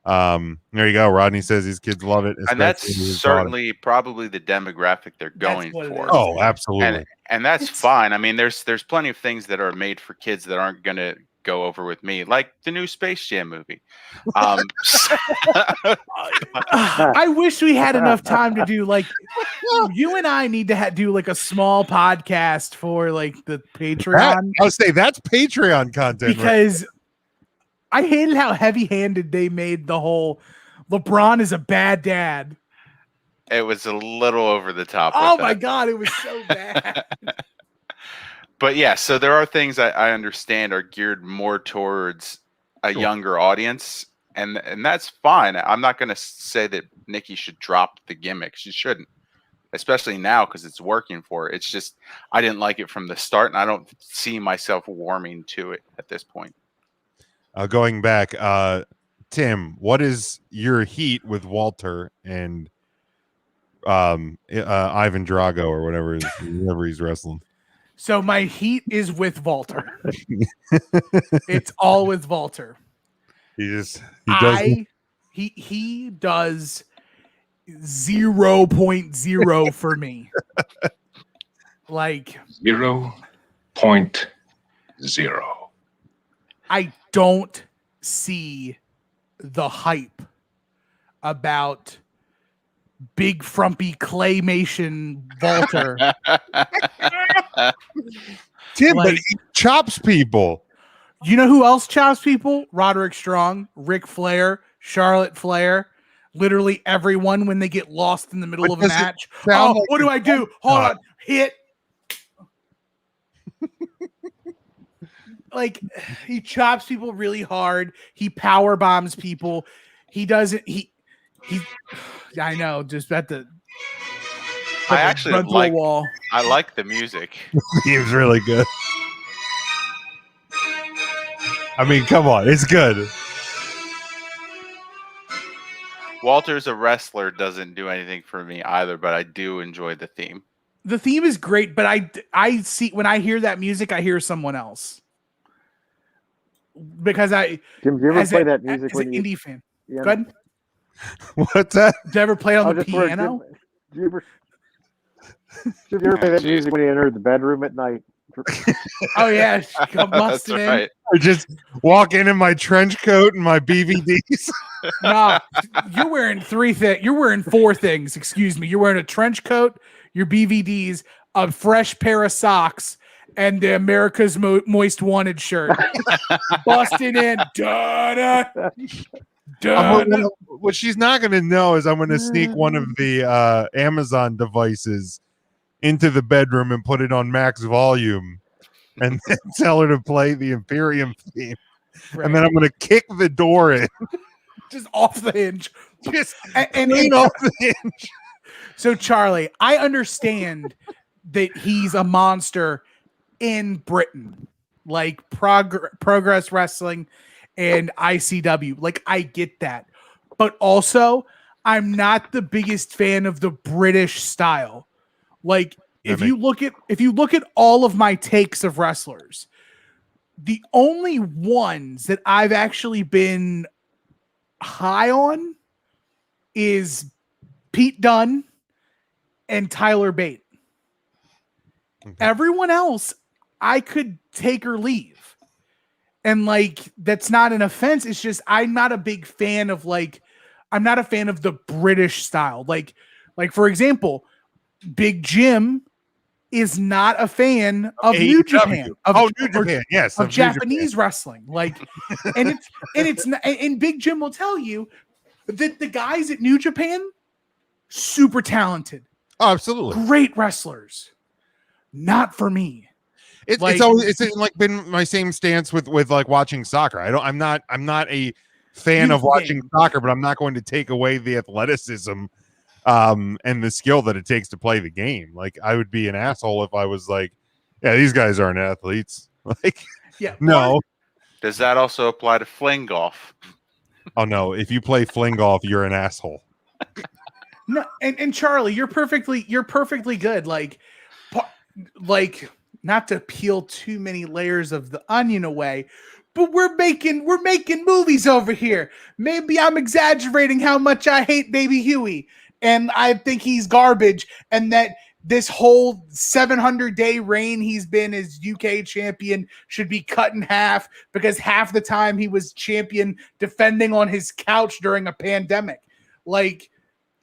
There you go. Rodney says these kids love it, and that's certainly probably the demographic they're going for. Oh, absolutely. And that's fine. I mean, there's plenty of things that are made for kids that aren't going to go over with me, like the new Space Jam movie. I wish we had enough time to do like you and I need to do like a small podcast for like the Patreon. I'll say that's Patreon content because I hated how heavy-handed they made the whole LeBron is a bad dad. It was a little over the top. Oh my God, it was so bad. But yeah, so there are things I understand are geared more towards a younger audience, and that's fine. I'm not going to say that Nikki should drop the gimmick. She shouldn't, especially now because it's working for her. It's just I didn't like it from the start, and I don't see myself warming to it at this point. Going back, Tim, what is your heat with Walter and Ivan Drago or whatever he's wrestling? So my heat is with Walter. It's all with Walter. He does 0.0 for me. Like 0.0. I don't see the hype about big frumpy claymation Walter. Tim, but he chops people. You know who else chops people? Roderick Strong, Ric Flair, Charlotte Flair. Literally everyone when they get lost in the middle of a match. Oh, like what do I do? Hold on. Hit. Like, he chops people really hard. He power bombs people. He doesn't. He. I know. Just at the. I actually like. I like the music. He was really good. I mean, come on, it's good. Walter's a wrestler doesn't do anything for me either, but I do enjoy the theme. The theme is great, but I see when I hear that music, I hear someone else. Because Jim, do you ever play that music as an indie fan? Yeah. Go ahead. What's that? Did you ever play on the piano? Did you ever play that music when you entered the bedroom at night? Oh yeah, busting in. Right. I just walk in my trench coat and my BVDs. No, you're wearing three things. You're wearing four things. Excuse me. You're wearing a trench coat, your BVDs, a fresh pair of socks, and the America's Moist Wanted shirt. Busting in. What she's not going to know is I'm going to sneak one of the Amazon devices into the bedroom and put it on max volume and then tell her to play the Imperium theme. Right. And then I'm going to kick the door in. Just off the hinge. Just and off the hinge. So, Charlie, I understand that he's a monster in Britain, like Progress Wrestling and ICW. Like, I get that. But also, I'm not the biggest fan of the British style. Like, if you look at all of my takes of wrestlers, the only ones that I've actually been high on is Pete Dunne and Tyler Bate. Okay. Everyone else I could take or leave. And like, that's not an offense. It's just, I'm not a big fan of I'm not a fan of the British style. Like for example, Big Jim is not a fan of New Japan. New Japan, yes. Of Japanese wrestling. Like, and Big Jim will tell you that the guys at New Japan, super talented. Oh, absolutely. Great wrestlers. Not for me. It's always been my same stance with like watching soccer. I'm not a fan of watching soccer, but I'm not going to take away the athleticism and the skill that it takes to play the game. Like, I would be an asshole if I was like, yeah, these guys aren't athletes. Like, yeah, no. Does that also apply to fling golf? Oh no, if you play fling golf, you're an asshole. No, and Charlie, you're perfectly good. Like not to peel too many layers of the onion away, but we're making movies over here. Maybe I'm exaggerating how much I hate Baby Huey, and I think he's garbage, and that this whole 700-day reign he's been as UK champion should be cut in half because half the time he was champion defending on his couch during a pandemic. Like,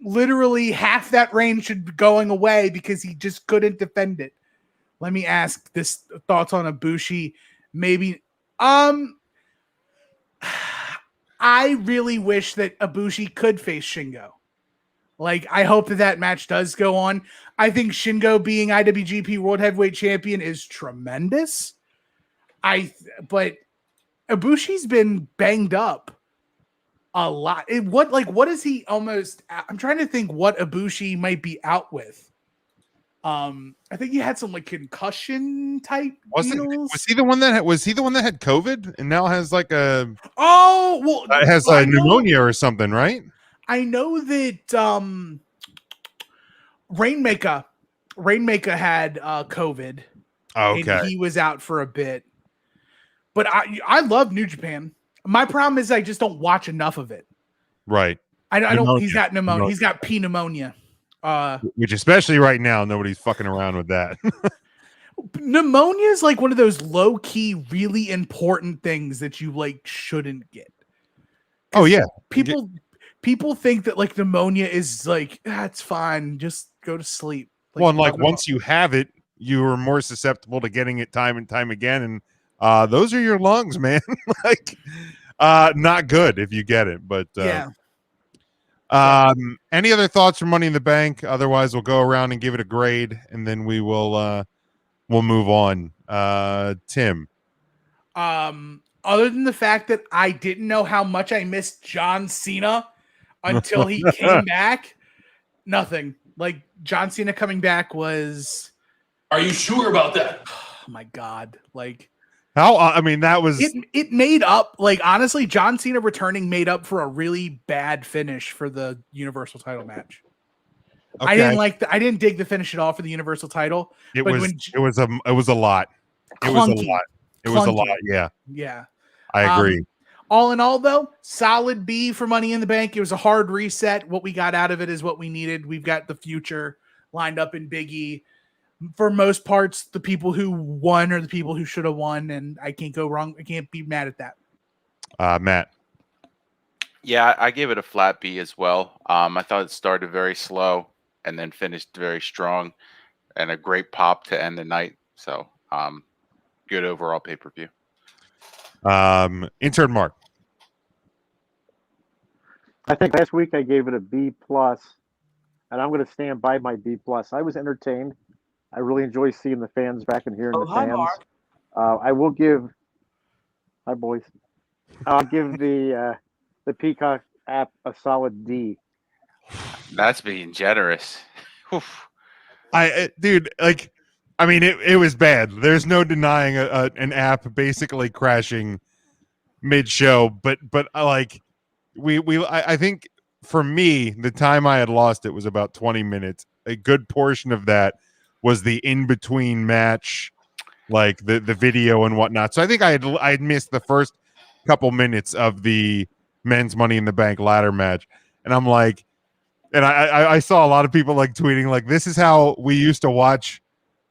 literally half that reign should be going away because he just couldn't defend it. Let me ask this thoughts on Ibushi. Maybe I really wish that Ibushi could face Shingo. Like, I hope that match does go on. I think Shingo being IWGP World Heavyweight Champion is tremendous. But Ibushi's been banged up a lot. What is he almost? I'm trying to think what Ibushi might be out with. I think he had some like concussion type deals. Was he the one that had COVID and now has like a pneumonia or something, right? I know that Rainmaker had COVID. Oh, okay. And he was out for a bit. But I love New Japan. My problem is I just don't watch enough of it. Right. I don't. He's got pneumonia. He's got P pneumonia. Which, especially right now, nobody's fucking around with that. pneumonia is like one of those low key, really important things that you like shouldn't get. Oh yeah, people think that like pneumonia is like it's fine, just go to sleep. Well, and like once you have it, you are more susceptible to getting it time and time again, and those are your lungs, man. Like, not good if you get it. But yeah. Any other thoughts from Money in the Bank? Otherwise, we'll go around and give it a grade, and then we will we'll move on. Tim. Other than the fact that I didn't know how much I missed John Cena until he came back, nothing. Like John Cena coming back was. Are you sure about that? Oh my God! Like how? I mean, that was it. Made up. Like honestly, John Cena returning made up for a really bad finish for the Universal title match. Okay. I didn't dig the finish at all for the Universal title. It was a lot. It was a lot. It was a lot. Yeah. Yeah. I agree. All in all, though, solid B for Money in the Bank. It was a hard reset. What we got out of it is what we needed. We've got the future lined up in Big E. For most parts, the people who won are the people who should have won, and I can't go wrong. I can't be mad at that. Matt. Yeah, I gave it a flat B as well. I thought it started very slow and then finished very strong, and a great pop to end the night. So, good overall pay-per-view. Intern Mark. I think last week I gave it a B plus, and I'm going to stand by my B plus. I was entertained. I really enjoy seeing the fans back and hearing the fans. Mark. I will give. Hi, boys. I'll give the Peacock app a solid D. That's being generous. Oof. Dude, like. I mean, it was bad. There's no denying an app basically crashing mid-show, but like I think for me, the time I had lost it was about 20 minutes. A good portion of that was the in-between match, like the video and whatnot. So I think I'd missed the first couple minutes of the men's Money in the Bank ladder match, and I'm like, and I saw a lot of people like tweeting like, this is how we used to watch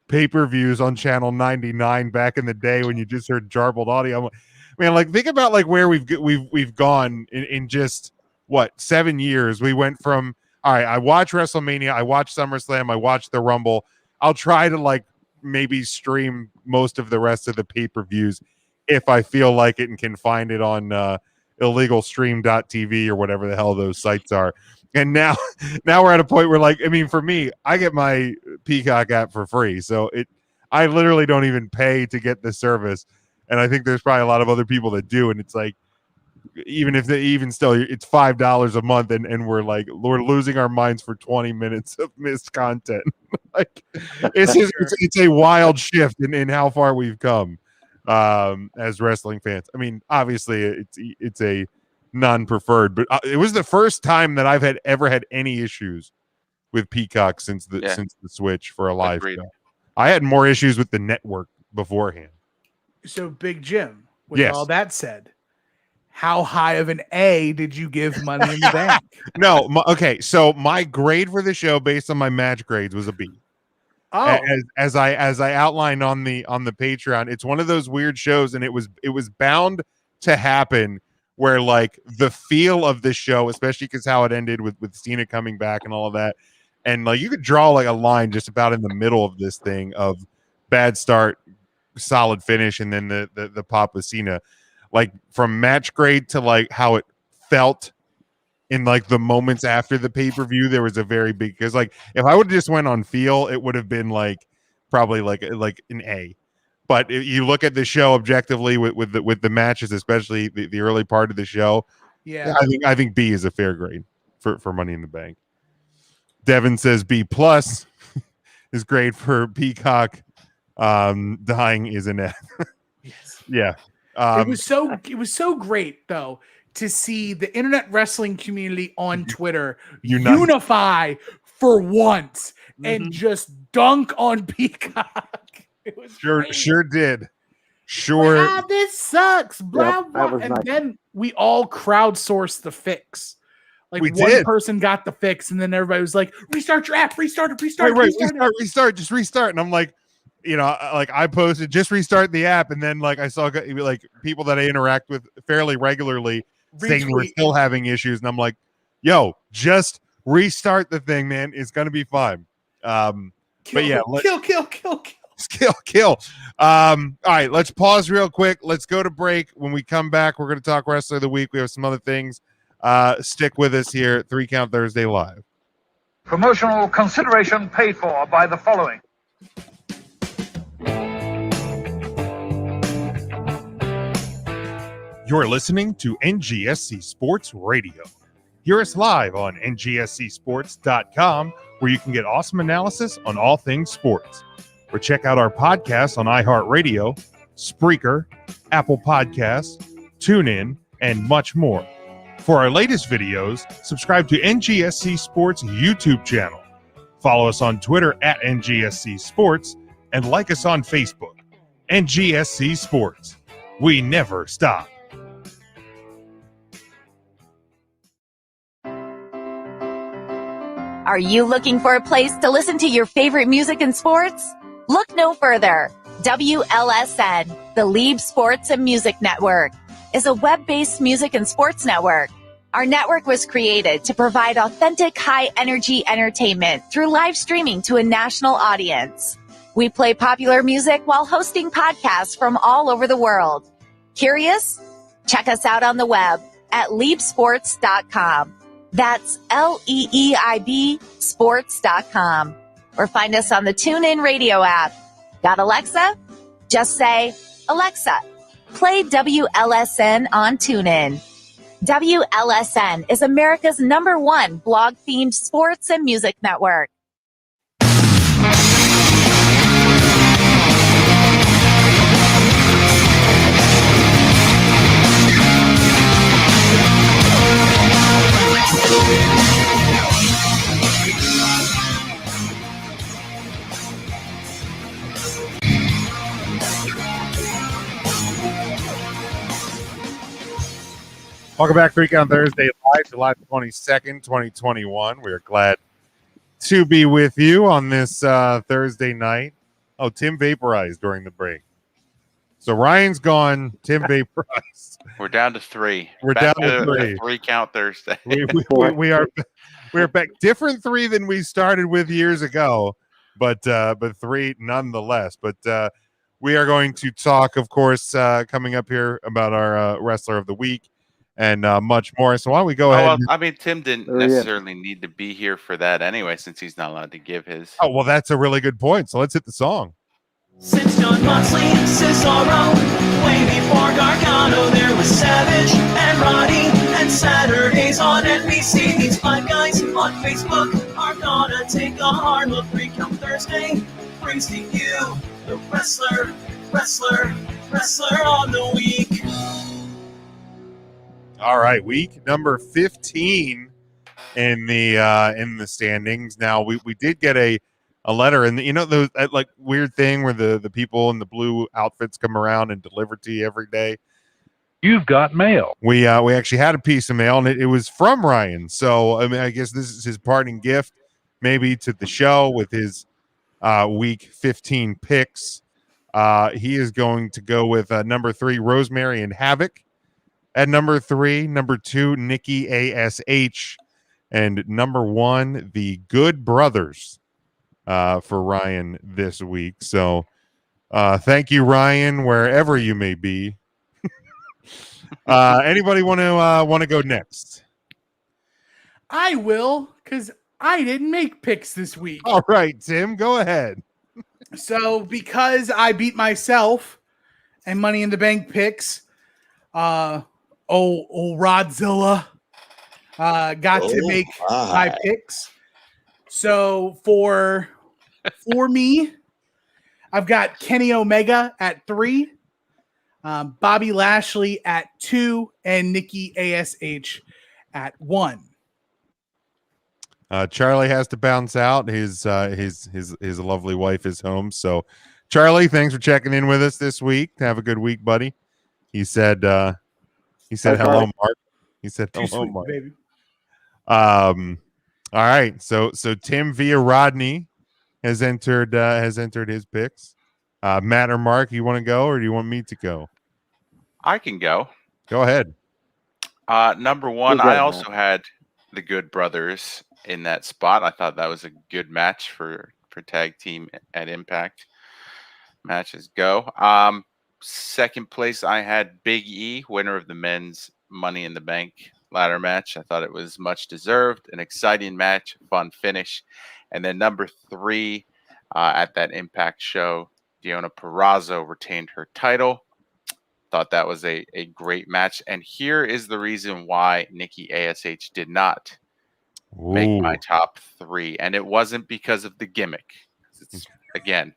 pay-per-views on channel 99 back in the day when you just heard jarbled audio. I'm like, man, like think about like where we've gone in just what 7 years. We went from all right, I watch WrestleMania, I watch SummerSlam, I watch the Rumble. I'll try to like maybe stream most of the rest of the pay-per-views if I feel like it and can find it on illegalstream.tv or whatever the hell those sites are. And now we're at a point where, like, I mean, for me, I get my Peacock app for free. So I literally don't even pay to get the service. And I think there's probably a lot of other people that do. And it's like, even still, it's $5 a month. And we're losing our minds for 20 minutes of missed content. Like it's a wild shift in how far we've come as wrestling fans. I mean, obviously it's a non-preferred, but it was the first time that I've ever had any issues with Peacock since the switch for a live show. I had more issues with the network beforehand. So, Big Jim, with all that said, how high of an A did you give Money in the Bank? No, okay. So my grade for the show, based on my match grades, was a B. Oh, as I outlined on the Patreon, it's one of those weird shows, and it was bound to happen. Where like the feel of the show, especially because how it ended with Cena coming back and all of that, and like you could draw like a line just about in the middle of this thing of bad start, solid finish, and then the pop with Cena, like from match grade to like how it felt in like the moments after the pay-per-view. There was a very big, because like if I would have just went on feel, it would have been like probably like an A. But if you look at the show objectively with the matches, especially the early part of the show, I think B is a fair grade for Money in the Bank. Devin says B plus is great for Peacock. Dying is an F. Yes. Yeah. It was so great though to see the internet wrestling community on Twitter unify for once and just dunk on Peacock. It was sure did. Sure. This sucks. Blah, blah. And nice. then we all crowdsourced the fix. Like we one did. person got the fix, and then everybody was like, restart your app, restart it. Just restart. And I'm like, like I posted, just restart the app, and then like I saw like people that I interact with fairly regularly saying we're still having issues, and I'm like, yo, just restart the thing, man. It's gonna be fine. But yeah, kill. All right, let's pause real quick. Let's go to break. When we come back, we're gonna talk Wrestler of the Week. We have some other things. Stick with us here at 3 Count Thursday Live. Promotional consideration paid for by the following. You're listening to NGSC Sports Radio. Hear us live on ngscsports.com, where you can get awesome analysis on all things sports. Or check out our podcasts on iHeartRadio, Spreaker, Apple Podcasts, TuneIn, and much more. For our latest videos, subscribe to NGSC Sports YouTube channel. Follow us on Twitter at NGSC Sports, and like us on Facebook. NGSC Sports. We never stop. Are you looking for a place to listen to your favorite music and sports? Look no further. WLSN, the Lieb Sports and Music Network, is a web-based music and sports network. Our network was created to provide authentic, high-energy entertainment through live streaming to a national audience. We play popular music while hosting podcasts from all over the world. Curious? Check us out on the web at liebsports.com. That's LEEIB sports.com. Or find us on the TuneIn Radio app. Got Alexa? Just say, Alexa, play WLSN on TuneIn. WLSN is America's #1 blog-themed sports and music network. Welcome back, 3 Count Thursday Live, July 22nd, 2021. We are glad to be with you on this Thursday night. Oh, Tim vaporized during the break. So Ryan's gone. Tim vaporized. We're down to 3. We're Back down to 3. 3 Count Thursday. We are back. Different 3 than we started with years ago, but 3 nonetheless. But we are going to talk, of course, coming up here about our Wrestler of the Week and much more. So why don't we go ahead? Well, I mean, Tim didn't necessarily need to be here for that anyway, since he's not allowed to give his. Oh, well, that's a really good point. So let's hit the song. Since John Moxley, Cesaro, way before Gargano, there was Savage and Roddy, and Saturdays on NBC. These 5 guys on Facebook are gonna take a hard look. 3 Count Thursday brings to you the Wrestler on the Week. All right, week number 15 in the standings. Now we did get a letter, and those like weird thing where the people in the blue outfits come around and deliver to you every day. You've got mail. We actually had a piece of mail, and it was from Ryan. So I mean, I guess this is his parting gift, maybe to the show with his week 15 picks. He is going to go with number 3, Rosemary and Havoc. At number 3, number 2, Nikki ASH, and number 1, the Good Brothers for Ryan this week. So thank you, Ryan, wherever you may be. Anybody want to go next? I will, because I didn't make picks this week. All right, Tim, go ahead. So because I beat myself and Money in the Bank picks, Rodzilla got to make my picks. So for me, I've got Kenny Omega at 3, Bobby Lashley at 2, and Nikki ASH at 1. Charlie has to bounce out. His lovely wife is home. So, Charlie, thanks for checking in with us this week. Have a good week, buddy. He said hello, Mark. He said hello, Mark. Baby. All right. So Tim via Rodney has entered his picks. Matt or Mark, you want to go or do you want me to go? I can go. Go ahead. Number one, I also had the Good Brothers in that spot. I thought that was a good match for tag team at Impact. Matches go. Second place, I had Big E, winner of the men's Money in the Bank ladder match. I thought it was much deserved, an exciting match, fun finish. And then number three, at that Impact show, Deonna Purrazzo retained her title. Thought that was a great match. And here is the reason why Nikki ASH did not make my top three. And it wasn't because of the gimmick. It's, again,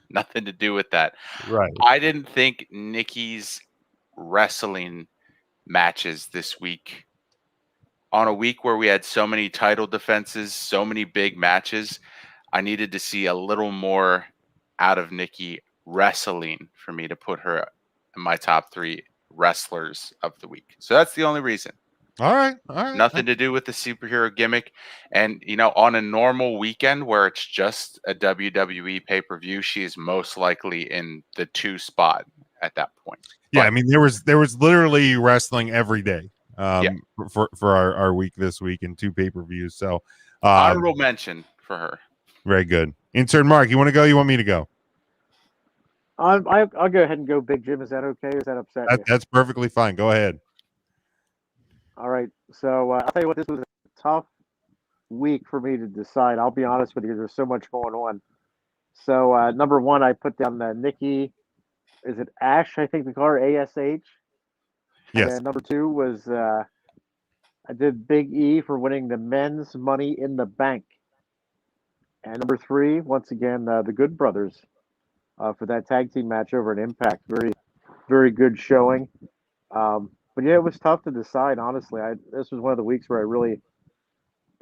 nothing to do with that. Right. I didn't think Nikki's wrestling matches this week, on a week where we had so many title defenses, so many big matches, I needed to see a little more out of Nikki wrestling for me to put her in my top three wrestlers of the week. So that's the only reason. All right. Nothing to do with the superhero gimmick. And, on a normal weekend where it's just a WWE pay-per-view, she is most likely in the 2 spot at that point. Yeah, I mean, there was literally wrestling every day for our week this week and 2 pay-per-views. So honorable mention for her. Very good. Intern Mark, you want to go? You want me to go? I'll go ahead and go Big Jim. Is that okay? Or is that upset you? That's perfectly fine. Go ahead. All right. So I'll tell you what, this was a tough week for me to decide. I'll be honest with you. There's so much going on. So number one, I put down Nikki. Is it Ash? I think we call her ASH. Yes. And number two was I did Big E for winning the men's Money in the Bank. And number three, once again, the Good Brothers for that tag team match over at Impact. Very, very good showing. But yeah, it was tough to decide, honestly. This was one of the weeks where I really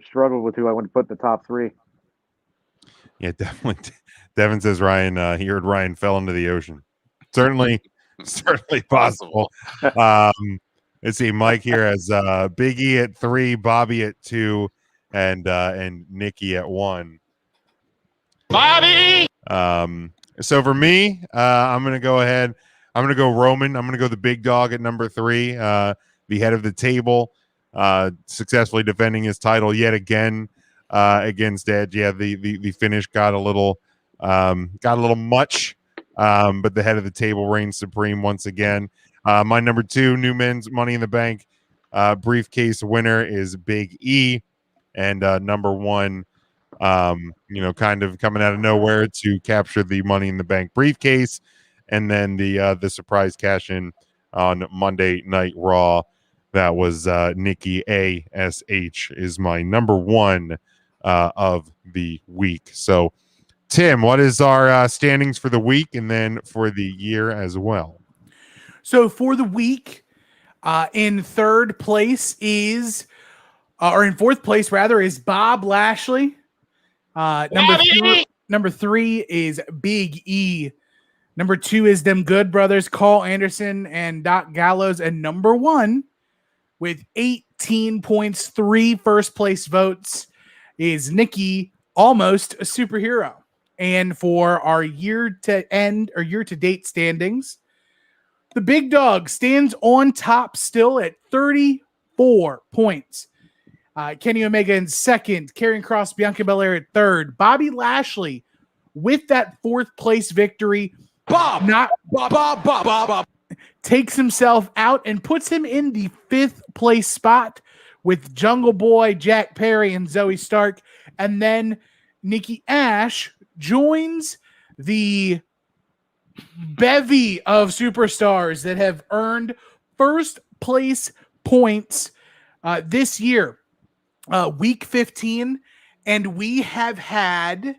struggled with who I want to put in the top three. Yeah, definitely. Devin says Ryan, he heard Ryan fell into the ocean. Certainly possible. Let's see. Mike here has Big E at 3, Bobby at 2, and Nikki at 1. Bobby! So for me, I'm going to go ahead. I'm going to go Roman. I'm going to go the big dog at number 3, the head of the table, successfully defending his title yet again against Edge. Yeah, the finish got a little much, but the head of the table reigns supreme once again. My number 2, new men's Money in the Bank briefcase winner is Big E, and number 1, kind of coming out of nowhere to capture the Money in the Bank briefcase. And then the surprise cash in on Monday Night Raw. That was Nikki ASH is my number 1 of the week. So, Tim, what is our standings for the week and then for the year as well? So for the week, in third place is, or in fourth place rather, is Bob Lashley. Number 3 is Big E. Number 2 is them Good Brothers, Carl Anderson and Doc Gallows. And number 1, with 18 points, 3 first place votes, is Nikki, almost a superhero. And for our year to date standings, the big dog stands on top still at 34 points. Kenny Omega in second, Karrion Kross, Bianca Belair at third. Bobby Lashley with that 4th place victory. Bob takes himself out and puts him in the 5th place spot with Jungle Boy, Jack Perry, and Zoe Stark. And then Nikki ASH joins the bevy of superstars that have earned first place points this year, week 15. And we have had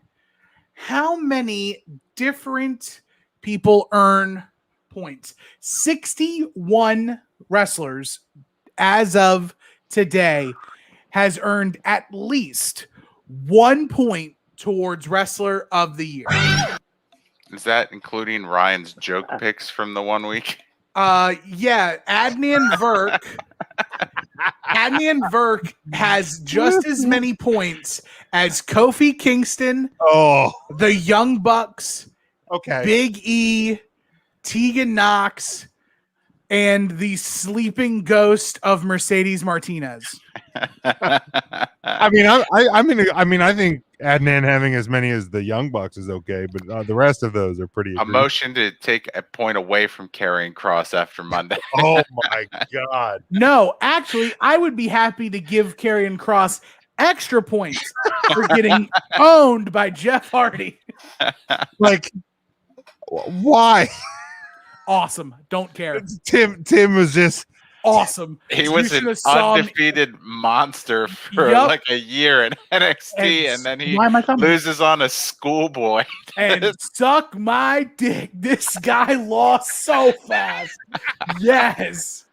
how many different people earn points? 61 wrestlers as of today has earned at least 1 point towards Wrestler of the Year. Is that including Ryan's joke picks from the 1 week? Yeah, Adnan Verk has just as many points as Kofi Kingston, the Young Bucks, Okay. Big E, Tegan Knox, and the sleeping ghost of Mercedes Martinez. I think Adnan having as many as the Young Bucks is okay, but the rest of those are pretty. A motion to take a point away from Karrion Kross after Monday. Oh my God! No, actually, I would be happy to give Karrion Kross extra points for getting owned by Jeff Hardy. Like, why? Awesome. Don't care. Tim was just awesome. He was an undefeated monster for like a year in NXT, and then he loses on a schoolboy. And suck my dick. This guy lost so fast. Yes.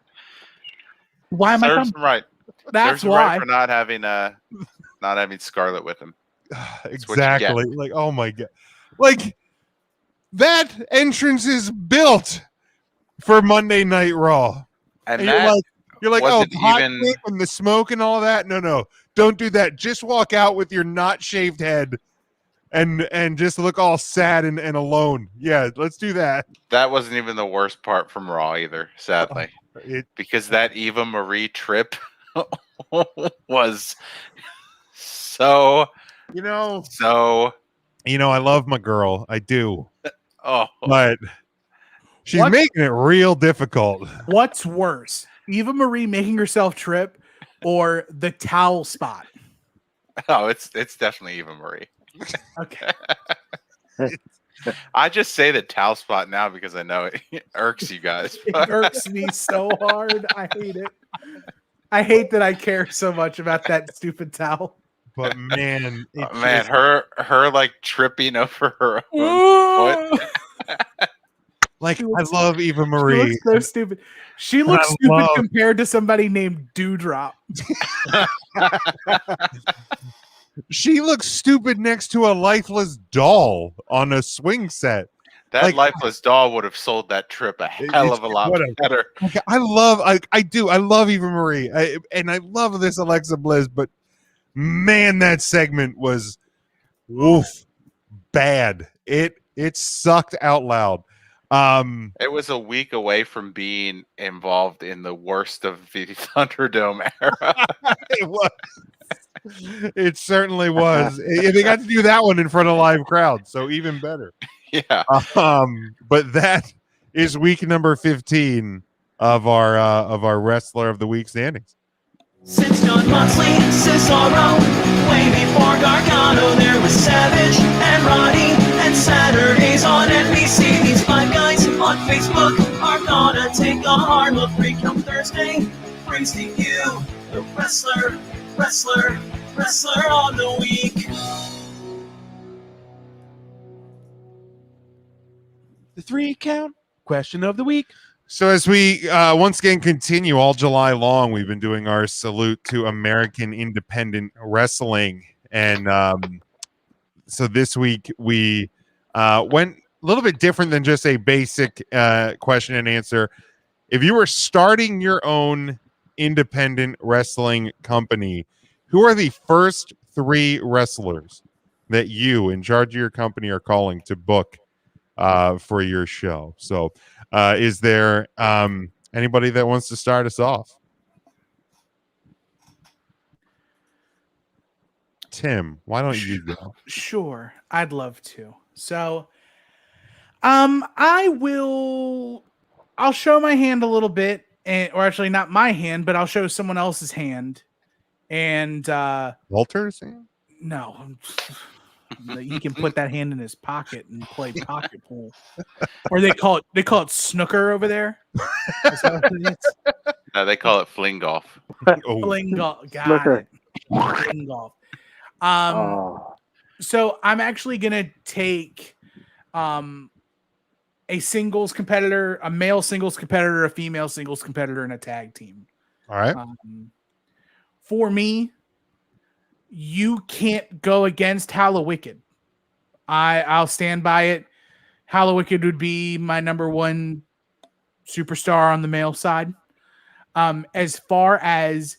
Why am I Serves him right? That's Serves him why. right for not having Scarlett with him. Exactly. Like, oh my God. Like, that entrance is built for Monday Night Raw. And you're like, oh, wasn't the hot even- clip and the smoke and all that. No, don't do that. Just walk out with your not shaved head and just look all sad and alone. Yeah, let's do that. That wasn't even the worst part from Raw either, sadly. Because that Eva Marie trip was so I love my girl. I do. But she's What? making it real difficult. What's worse? Eva Marie making herself trip or the towel spot? Oh, it's definitely Eva Marie. Okay. I just say the towel spot now because I know it irks you guys. It irks me so hard. I hate it. I hate that I care so much about that stupid towel. But man, her like tripping over her own foot. Like, I love Eva Marie. She looks so stupid. She looks stupid compared to somebody named Dewdrop. She looks stupid next to a lifeless doll on a swing set. That lifeless doll would have sold that trip a hell of a lot better. Okay, I love Eva Marie. And I love this Alexa Bliss, but man, that segment was bad. It sucked out loud. It was a week away from being involved in the worst of the Thunderdome era. It was. It certainly was. They got to do that one in front of live crowds, so even better. Yeah. But that is week number 15 of our Wrestler of the Week standings. Since John Moxley, Cesaro, way before Gargano, there was Savage and Roddy, and Saturdays on NBC. These five guys on Facebook are gonna take a hard look. Come Thursday brings to you the Wrestler on the Week. The 3 count question of the week. So as we once again continue all July long, we've been doing our salute to American independent wrestling. And so this week we went a little bit different than just a basic question and answer. If you were starting your own independent wrestling company, who are the first 3 wrestlers that you, in charge of your company, are calling to book for your show? So is there anybody that wants to start us off? Tim, why don't you go? Sure, I'd love to. So I'll show my hand a little bit, or actually not my hand, but I'll show someone else's hand. And Walter's? No, he can put that hand in his pocket and play pocket pool, or they call it snooker over there. That's what it is. No, they call it fling golf. Fling golf, got it. Fling golf. So I'm actually gonna take a singles competitor, a male singles competitor, a female singles competitor, and a tag team. All right. For me, you can't go against Hallowicked. I'll stand by it. Hallowicked would be my number 1 superstar on the male side. As far as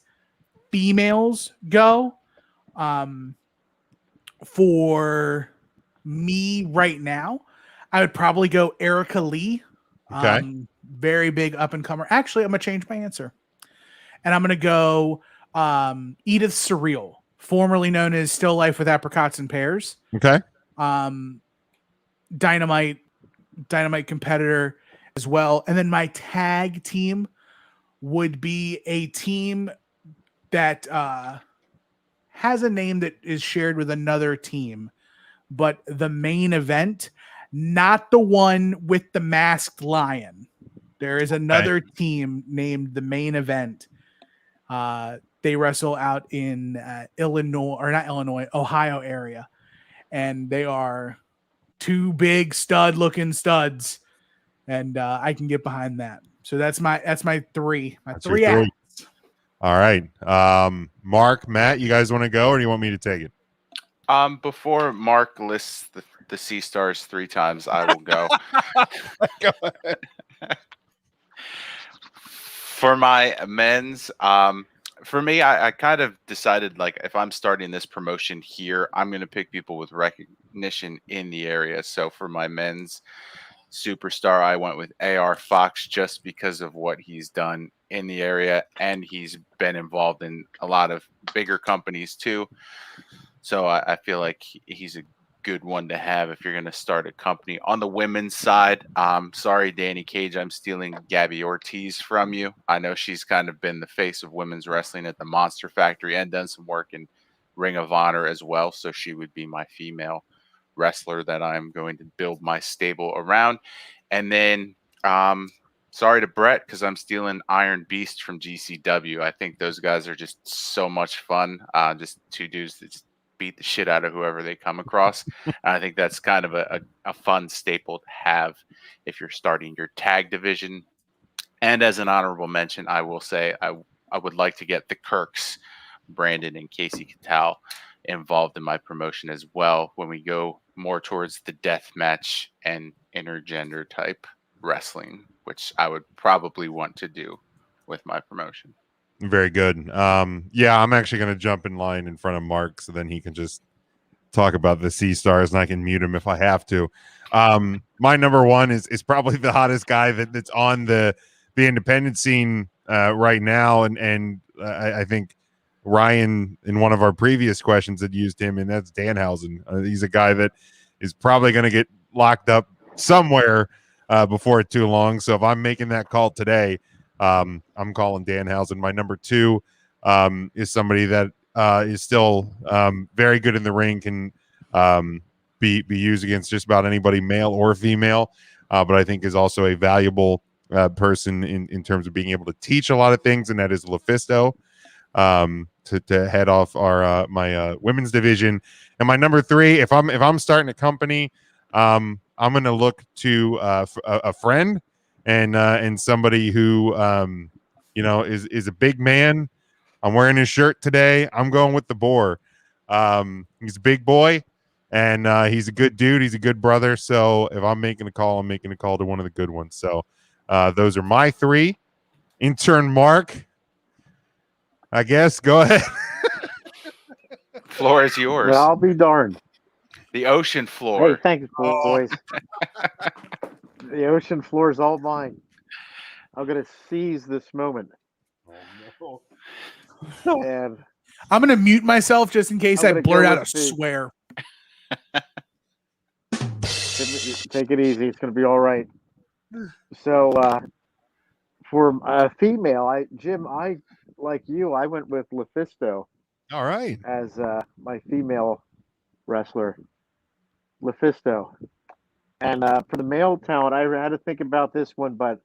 females go, for me right now, I would probably go Erica Lee. Okay. Very big up and comer. Actually, I'm gonna change my answer, and I'm gonna go Edith Surreal, formerly known as Still Life with Apricots and Pears. Okay. Dynamite competitor as well. And then my tag team would be a team that has a name that is shared with another team, but the main event, not the one with the masked lion. There is another team named the Main Event. They wrestle out in Ohio area. And they are two big stud-looking studs. And I can get behind that. So that's my three. That's Three your acts. three. All right. Mark, Matt, you guys want to go or do you want me to take it? Before Mark lists the Sea Stars 3 times, I will go. Go ahead. For my men's, for me, I kind of decided, like, if I'm starting this promotion here, I'm going to pick people with recognition in the area. So for my men's superstar, I went with AR Fox just because of what he's done in the area, and he's been involved in a lot of bigger companies too. So I feel like he's a good one to have if you're going to start a company. On the women's side, sorry, Danny Cage, I'm stealing Gabby Ortiz from you. I know she's kind of been the face of women's wrestling at the Monster Factory and done some work in Ring of Honor as well. So she would be my female wrestler that I'm going to build my stable around. And then, sorry to Brett, because I'm stealing Iron Beast from GCW. I think those guys are just so much fun. Just two dudes that just beat the shit out of whoever they come across. And I think that's kind of a fun staple to have if you're starting your tag division. And as an honorable mention, I will say I would like to get the Kirks, Brandon and Casey Catal, involved in my promotion as well when we go more towards the death match and intergender type wrestling, which I would probably want to do with my promotion. Very good. Yeah, I'm actually going to jump in line in front of Mark so then he can just talk about the Sea Stars and I can mute him if I have to. My number one is probably the hottest guy that's on the independent scene right now. And I think Ryan, in one of our previous questions, had used him, and that's Danhausen. He's a guy that is probably going to get locked up somewhere before too long. So if I'm making that call today, I'm calling Danhausen. My number two is somebody that is still very good in the ring, can be used against just about anybody, male or female, but I think is also a valuable person in terms of being able to teach a lot of things, and that is LuFisto, to head off our my women's division. And my number three, if I'm starting a company, I'm going to look to a friend and somebody who is a big man. I'm wearing his shirt today. I'm going with the Boar. He's a big boy, and he's a good dude. He's a good brother. So if I'm making a call, I'm making a call to one of the good ones. So those are my three. Intern Mark, I guess, go ahead. Floor is yours. Well, I'll be darned. The ocean floor. Hey, thanks, boys. The ocean floor is all mine. I'm going to seize this moment. Oh, no. And I'm going to mute myself just in case I blurt out a swear. Take it easy. It's going to be all right. So, for female, Jim, like you, I went with LuFisto. All right. As my female wrestler, LuFisto. And for the male talent, I had to think about this one, but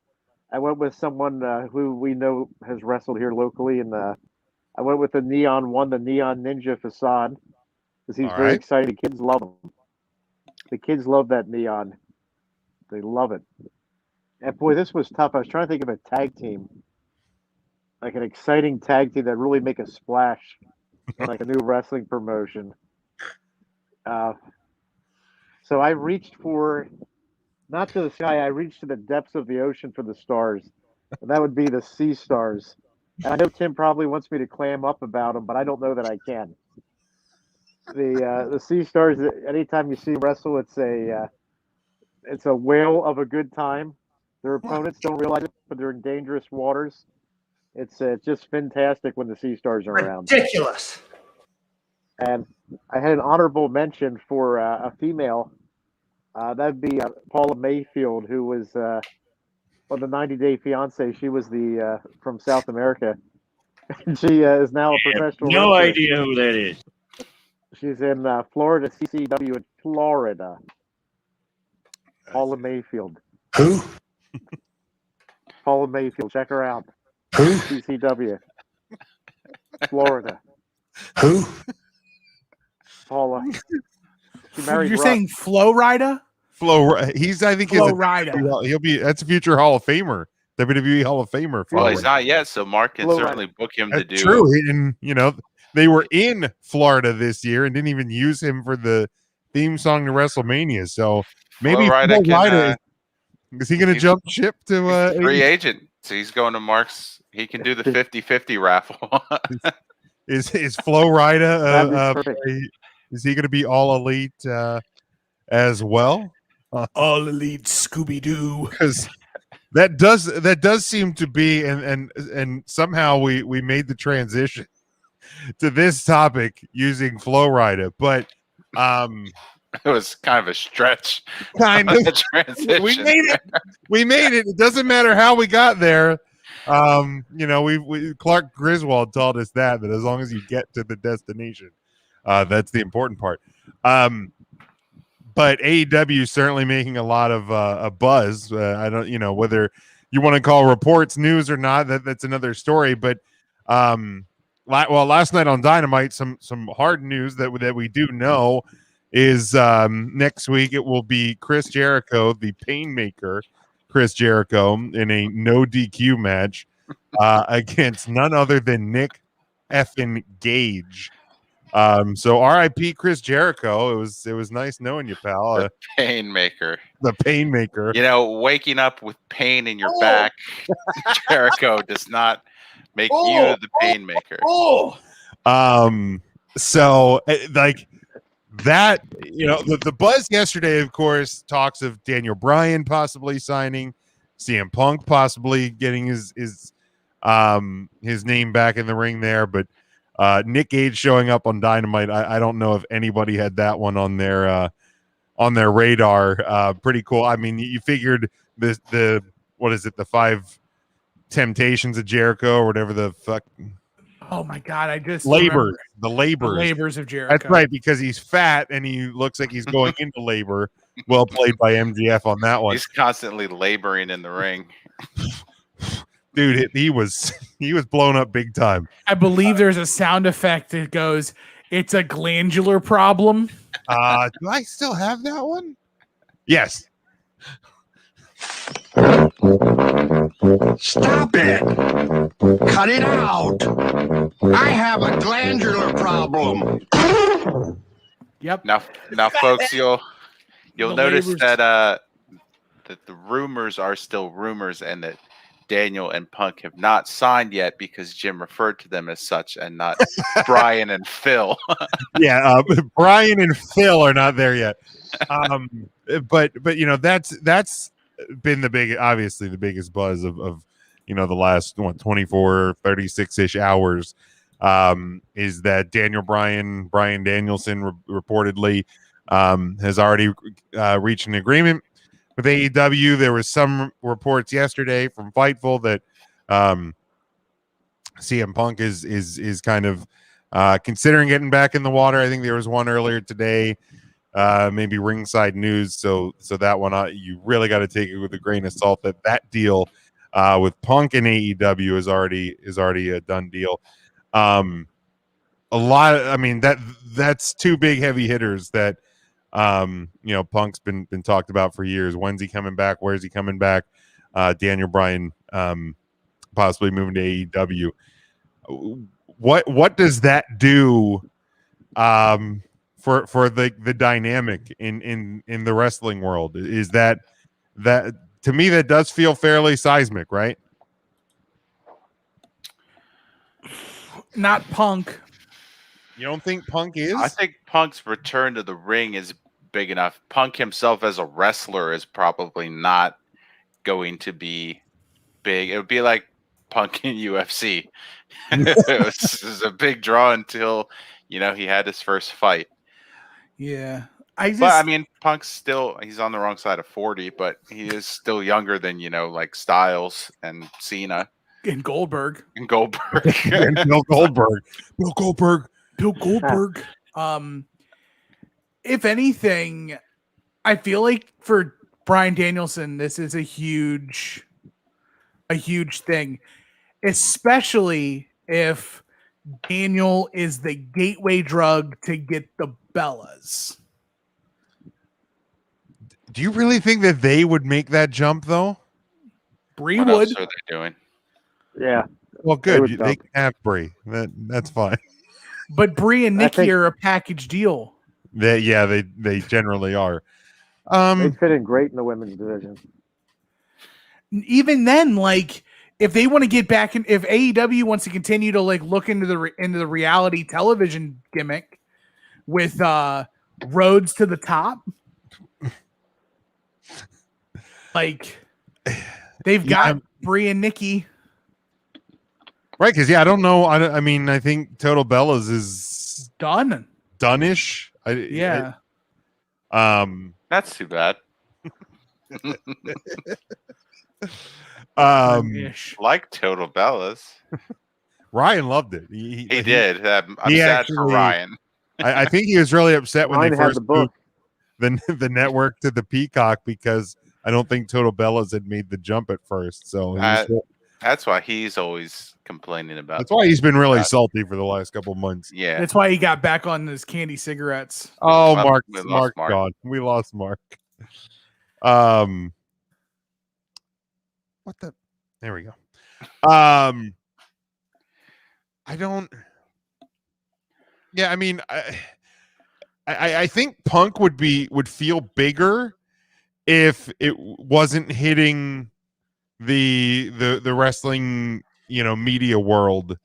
I went with someone who we know has wrestled here locally, and I went with the Neon One, the Neon Ninja Facade, because he's very exciting. The kids love him. The kids love that Neon. They love it. And boy, this was tough. I was trying to think of a tag team, like an exciting tag team that really make a splash, like a new wrestling promotion. So I reached for, not to the sky, I reached to the depths of the ocean for the stars. And that would be the Sea Stars. And I know Tim probably wants me to clam up about them, but I don't know that I can. The Sea Stars, anytime you see them wrestle, It's a whale of a good time. Their opponents don't realize it, but they're in dangerous waters. It's just fantastic when the Sea Stars are around. Ridiculous. And I had an honorable mention for a female. That'd be Paula Mayfield, who was on the 90 Day Fiance. She was the from South America. She is now a professional No wrestler. idea who that is. She's in Florida, CCW in Florida. Paula Mayfield. Who? Paula Mayfield. Check her out. Who? CCW. Florida. Who? Paula. She married You're Russ. saying Flow Rida? He's I think Flo he's Rida. he'll be that's a future Hall of Famer, WWE Hall of Famer. Well, he's not yet, so Mark can Flo certainly book him to That's do. true. And they were in Florida this year and didn't even use him for the theme song to WrestleMania. So maybe Flo Rida Flo can, Rida is he going to jump ship to free agent? So he's going to Mark's. He can do the 50-50 raffle. Is Flo Rida That'd be perfect. is he going to be all elite as well? All Elite Scooby Doo. Because that does seem to be and somehow we made the transition to this topic using Flo Rida, but it was kind of a stretch. Kind of. Transition. We made it. It doesn't matter how we got there. We Clark Griswold told us that as long as you get to the destination, that's the important part. But AEW is certainly making a lot of a buzz. I don't, whether you want to call reports news or not, that's another story. But last night on Dynamite, some hard news that we do know is next week it will be Chris Jericho, the Painmaker, Chris Jericho, in a no DQ match against none other than Nick effing Gage. So R.I.P. Chris Jericho. It was nice knowing you, pal. The Painmaker. The Painmaker. Waking up with pain in your back, Jericho does not make you the Painmaker. So like that, the buzz yesterday, of course, talks of Daniel Bryan possibly signing, CM Punk possibly getting his name back in the ring there, but Nick Gage showing up on Dynamite, I don't know if anybody had that one on their radar. Pretty cool. I mean, you figured the what is it, the 5 Temptations of Jericho or whatever the fuck. Oh my God! I just labors remembered. the labors The labors of Jericho. That's right, because he's fat and he looks like he's going into labor. Well played by MGF on that one. He's constantly laboring in the ring. Dude, he was blown up big time. I believe there's a sound effect that goes, "It's a glandular problem." Do I still have that one? Yes. Stop it! Cut it out! I have a glandular problem. Yep. Now, folks, you'll notice labors. that the rumors are still rumors, and that Daniel and Punk have not signed yet because Jim referred to them as such and not Brian and Phil. Yeah, Brian and Phil are not there yet. But that's been obviously the biggest buzz of the last 24 36-ish hours, is that Brian Danielson reportedly has already reached an agreement with AEW. There was some reports yesterday from Fightful that CM Punk is kind of considering getting back in the water. I think there was one earlier today, maybe Ringside News. So that one, you really got to take it with a grain of salt. That deal with Punk and AEW is already a done deal. That's 2 big heavy hitters that Punk's been talked about for years. When's he coming back? Where's he coming back? Daniel Bryan possibly moving to AEW. What does that do for the dynamic in the wrestling world? Is that to me, that does feel fairly seismic, right? Not Punk. You don't think Punk is? I think Punk's return to the ring is big enough. Punk himself as a wrestler is probably not going to be big. It would be like Punk in UFC. It was a big draw until he had his first fight. Yeah. But I mean, Punk's he's on the wrong side of 40, but he is still younger than, like Styles and Cena. And Goldberg. And Goldberg. And Bill Goldberg. Bill Goldberg. Bill Goldberg. If anything, I feel like for Bryan Danielson, this is a huge thing, especially if Daniel is the gateway drug to get the Bellas. Do you really think that they would make that jump, though? Brie What would. else are they doing? Yeah. Well, good. They can have Brie. That's fine. But Brie and Nikki are a package deal. They generally are. They fit in great in the women's division. Even then, like, if they want to get back in, if AEW wants to continue to like look into the reality television gimmick with roads to the top, like they've got Brie and Nikki. Right, because I don't know. I mean, I think Total Bellas is done-ish. Yeah. That's too bad. Like Total Bellas. Ryan loved it. He did. I'm sad for Ryan. I think he was really upset when Ryan they had first the book. moved the network to the Peacock because I don't think Total Bellas had made the jump at first. So that's why he's always complaining about. That's why he's been really salty for the last couple months. Yeah, that's why he got back on his candy cigarettes. Oh, We Mark's Mark. gone. We lost Mark. What the? There we go. I don't. Yeah, I mean, I think Punk would feel bigger if it wasn't hitting the wrestling media world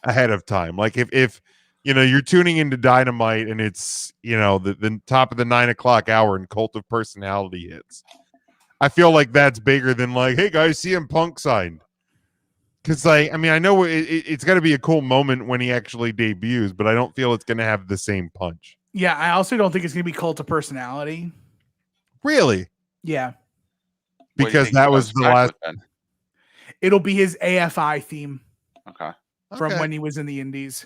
ahead of time. Like if you're tuning into Dynamite and it's the top of the 9 o'clock hour and Cult of Personality hits, I feel like that's bigger than like, hey guys, CM Punk signed. Because I know it's got to be a cool moment when he actually debuts, but I don't feel it's going to have the same punch. Yeah, I also don't think it's going to be Cult of Personality. Really? Yeah. Because that was the last. It'll be his AFI theme. Okay. From when he was in the Indies.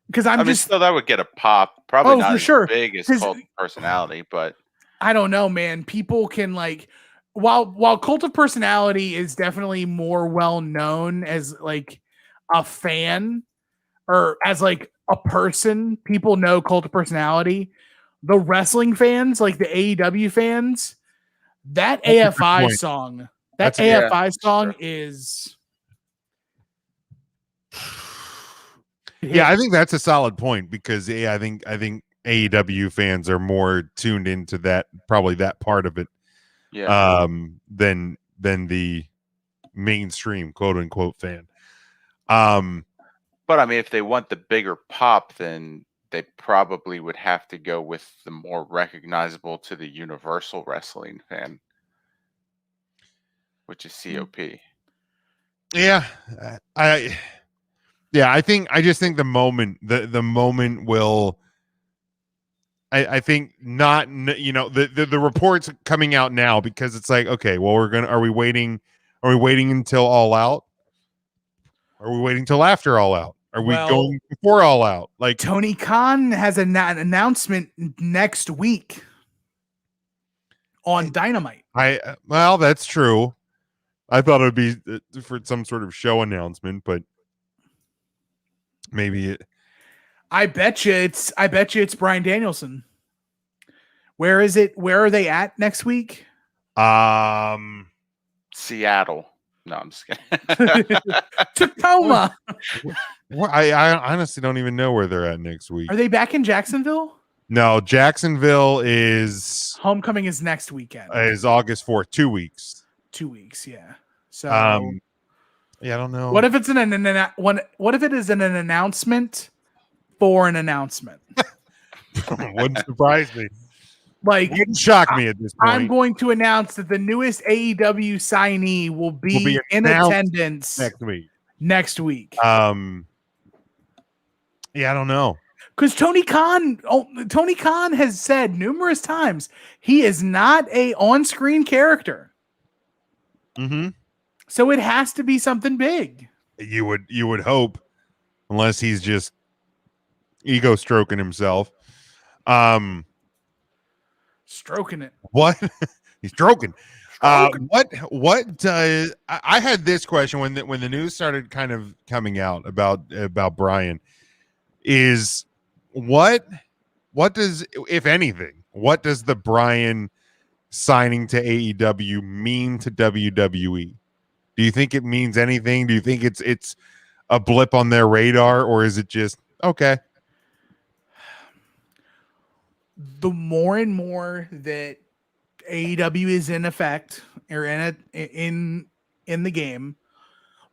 Because still that would get a pop. Probably not for as sure. big as Cult of Personality, but I don't know, man. People can like while Cult of Personality is definitely more well known as like a fan or as like a person, people know Cult of Personality. The wrestling fans, like the AEW fans, that AFI song, is. Yeah, I think that's a solid point because I think AEW fans are more tuned into that part of it, than the mainstream quote unquote fan. But I mean, if they want the bigger pop, then they probably would have to go with the more recognizable to the Universal Wrestling fan, which is COP. Yeah, I just think the moment will. I think not. The reports coming out now because it's like, okay, well, are we waiting until All Out? Are we waiting till after All Out? Are we going before All Out? Like Tony Khan has an announcement next week on Dynamite. Well, that's true. I thought it would be for some sort of show announcement, but maybe it. I bet you it's Bryan Danielson. Where is it? Where are they at next week? Seattle. No, I'm just kidding. Tacoma. I honestly don't even know where they're at next week. Are they back in Jacksonville? No, Jacksonville is homecoming is next weekend. Is August 4th, 2 weeks. 2 weeks, yeah. So yeah, I don't know. What if it's what if it is an announcement for an announcement? Wouldn't surprise me. Like, wouldn't shock me at this point. I'm going to announce that the newest AEW signee will be in attendance next week. Yeah, I don't know. Because Tony Khan has said numerous times he is not a on-screen character. Mm-hmm. So it has to be something big. You would hope, unless he's just ego stroking himself. Stroking it. What? He's stroking. What does I had this question when the news started kind of coming out about Brian is what does, if anything, what does the Brian signing to AEW mean to WWE? Do you think it means anything? Do you think it's a blip on their radar, or is it just okay? The more and more that AEW is in effect or in the game,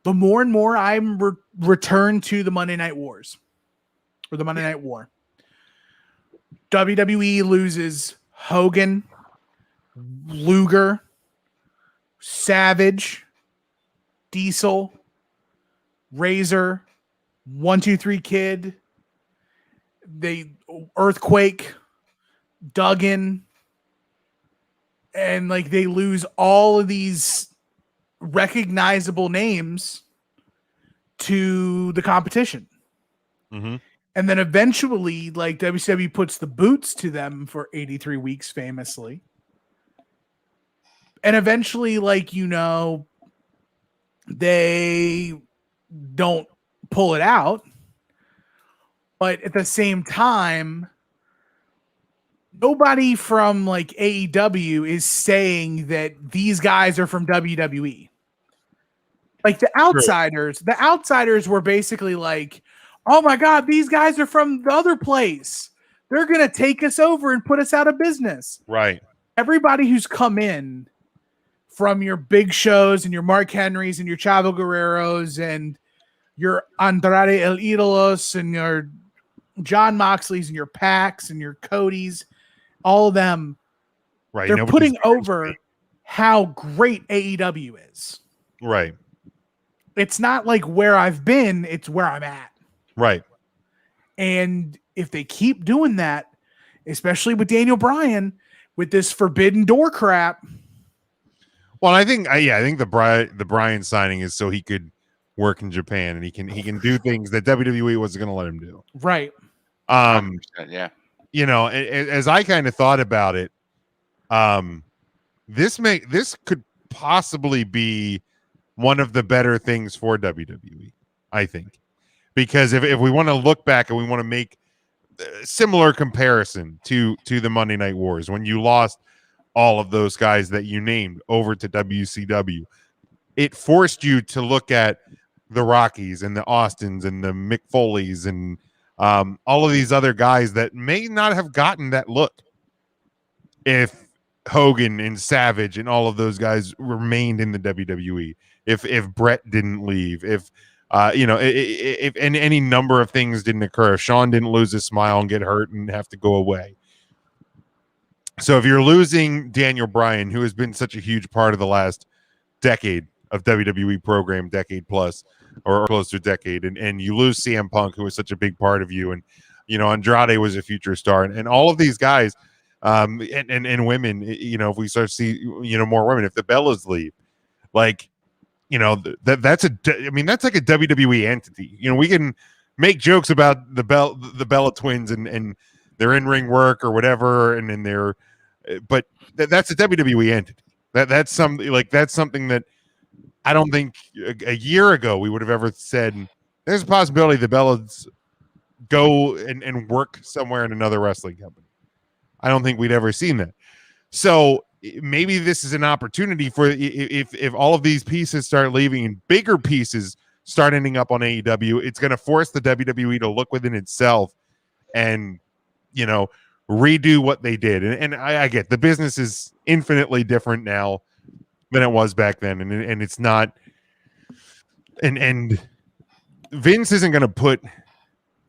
the more and more I'm returned to the Monday Night Wars or the Monday Night War. WWE loses Hogan, Luger, Savage, Diesel, Razor, 1-2-3 Kid, Earthquake, Duggan, and like they lose all of these recognizable names to the competition. Mm-hmm. And then eventually, like WCW puts the boots to them for 83 weeks, famously. And eventually, they don't pull it out. But at the same time, nobody from like AEW is saying that these guys are from WWE. Like the outsiders were basically like, oh my God, these guys are from the other place. They're going to take us over and put us out of business. Right. Everybody who's come in from your big shows and your Mark Henrys and your Chavo Guerreros and your Andrade El Ídolos and your John Moxleys and your Pacs and your Codys, all of them, right? They're putting over how great AEW is. Right. It's not like where I've been, it's where I'm at. Right. And if they keep doing that, especially with Daniel Bryan, with this Forbidden Door crap. Well, I think the Bryan signing is so he could work in Japan and he can do things that WWE wasn't going to let him do. Right. Yeah. You know, as I kind of thought about it, this could possibly be one of the better things for WWE, I think. Because if we want to look back and we want to make a similar comparison to the Monday Night Wars, when you lost all of those guys that you named over to WCW, it forced you to look at the Rockies and the Austins and the Mick Foleys and all of these other guys that may not have gotten that look if Hogan and Savage and all of those guys remained in the WWE. If Brett didn't leave, if any number of things didn't occur, if Shawn didn't lose his smile and get hurt and have to go away. So if you're losing Daniel Bryan, who has been such a huge part of the last decade of WWE program, decade plus, or close to a decade, and you lose CM Punk, who was such a big part of you, and Andrade was a future star, and all of these guys, and women, if we start to see more women, if the Bellas leave, like. That's like a WWE entity. We can make jokes about the Bella twins and their in-ring work or whatever, and then but that's a WWE entity. That's something that I don't think a year ago we would have ever said. There's a possibility the Bellas go and work somewhere in another wrestling company. I don't think we'd ever seen that. So maybe this is an opportunity for if all of these pieces start leaving and bigger pieces start ending up on AEW, it's going to force the WWE to look within itself and redo what they did. And I get the business is infinitely different now than it was back then, and it's not. And Vince isn't going to put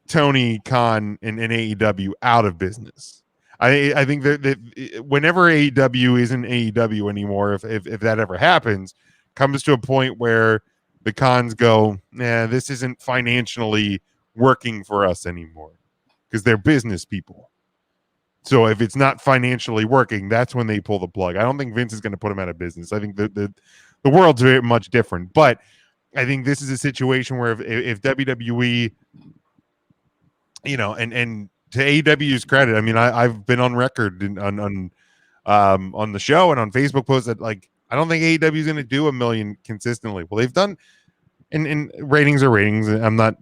Tony Khan and AEW out of business. I think that whenever AEW isn't AEW anymore, if that ever happens, comes to a point where the cons go, nah, this isn't financially working for us anymore because they're business people. So if it's not financially working, that's when they pull the plug. I don't think Vince is going to put them out of business. I think the world's very much different. But I think this is a situation where if WWE, and to AEW's credit, I mean, I've been on record on the show and on Facebook posts that like I don't think AEW is going to do 1 million consistently. Well, they've done, and ratings are ratings. I'm not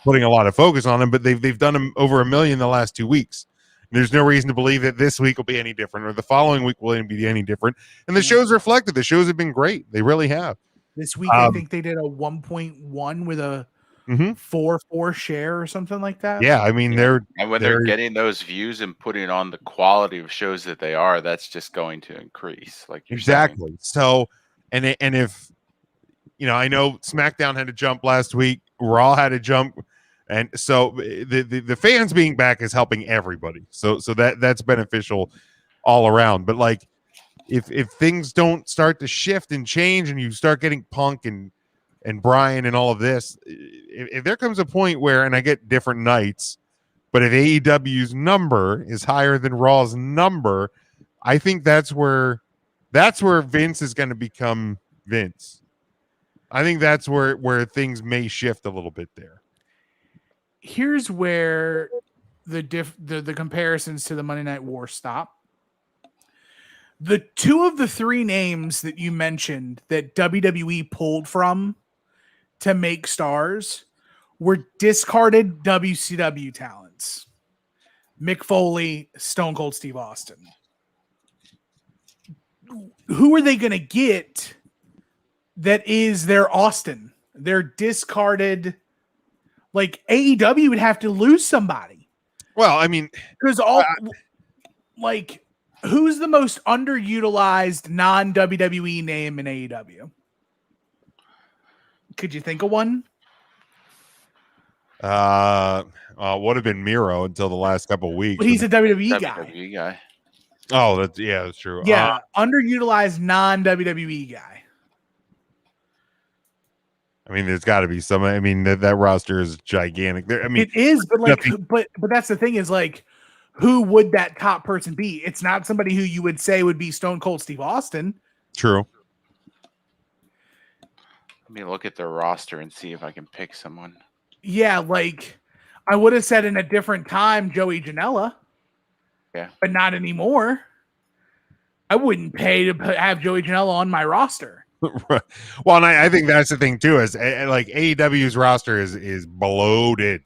putting a lot of focus on them, but they've done them over 1 million the last 2 weeks. There's no reason to believe that this week will be any different or the following week will be any different. And the shows reflected. The shows have been great. They really have. This week, I think they did a 1.1 with a 4.4 share or something like that. Yeah, I mean, and when they're getting those views and putting on the quality of shows that they are, that's just going to increase. Like you're exactly. saying. So, and if I know SmackDown had to jump last week, Raw had to jump. And so the fans being back is helping everybody. So that's beneficial all around. But like if things don't start to shift and change and you start getting Punk and Brian and all of this, if there comes a point where, and I get different nights, but if AEW's number is higher than Raw's number, I think that's where Vince is going to become Vince. I think that's where things may shift a little bit there. Here's where the comparisons to the Monday Night War stop. The two of the three names that you mentioned that WWE pulled from to make stars were discarded WCW talents. Mick Foley, Stone Cold Steve Austin. Who are they going to get that is their Austin? They're discarded. Like AEW would have to lose somebody. Well, I mean, because who's the most underutilized non-WWE name in AEW? Could you think of one? Would have been Miro until the last couple of weeks. But he's a WWE guy. Oh, that's true. Yeah, underutilized non-WWE guy. I mean, there's got to be some. I mean, that roster is gigantic. I mean, it is, but but that's the thing is like, who would that top person be? It's not somebody who you would say would be Stone Cold Steve Austin. True. Let me look at their roster and see if I can pick someone. Yeah, like I would have said in a different time, Joey Janela. Yeah, but not anymore. I wouldn't pay to have Joey Janela on my roster. Well, and I think that's the thing too, is like AEW's roster is bloated.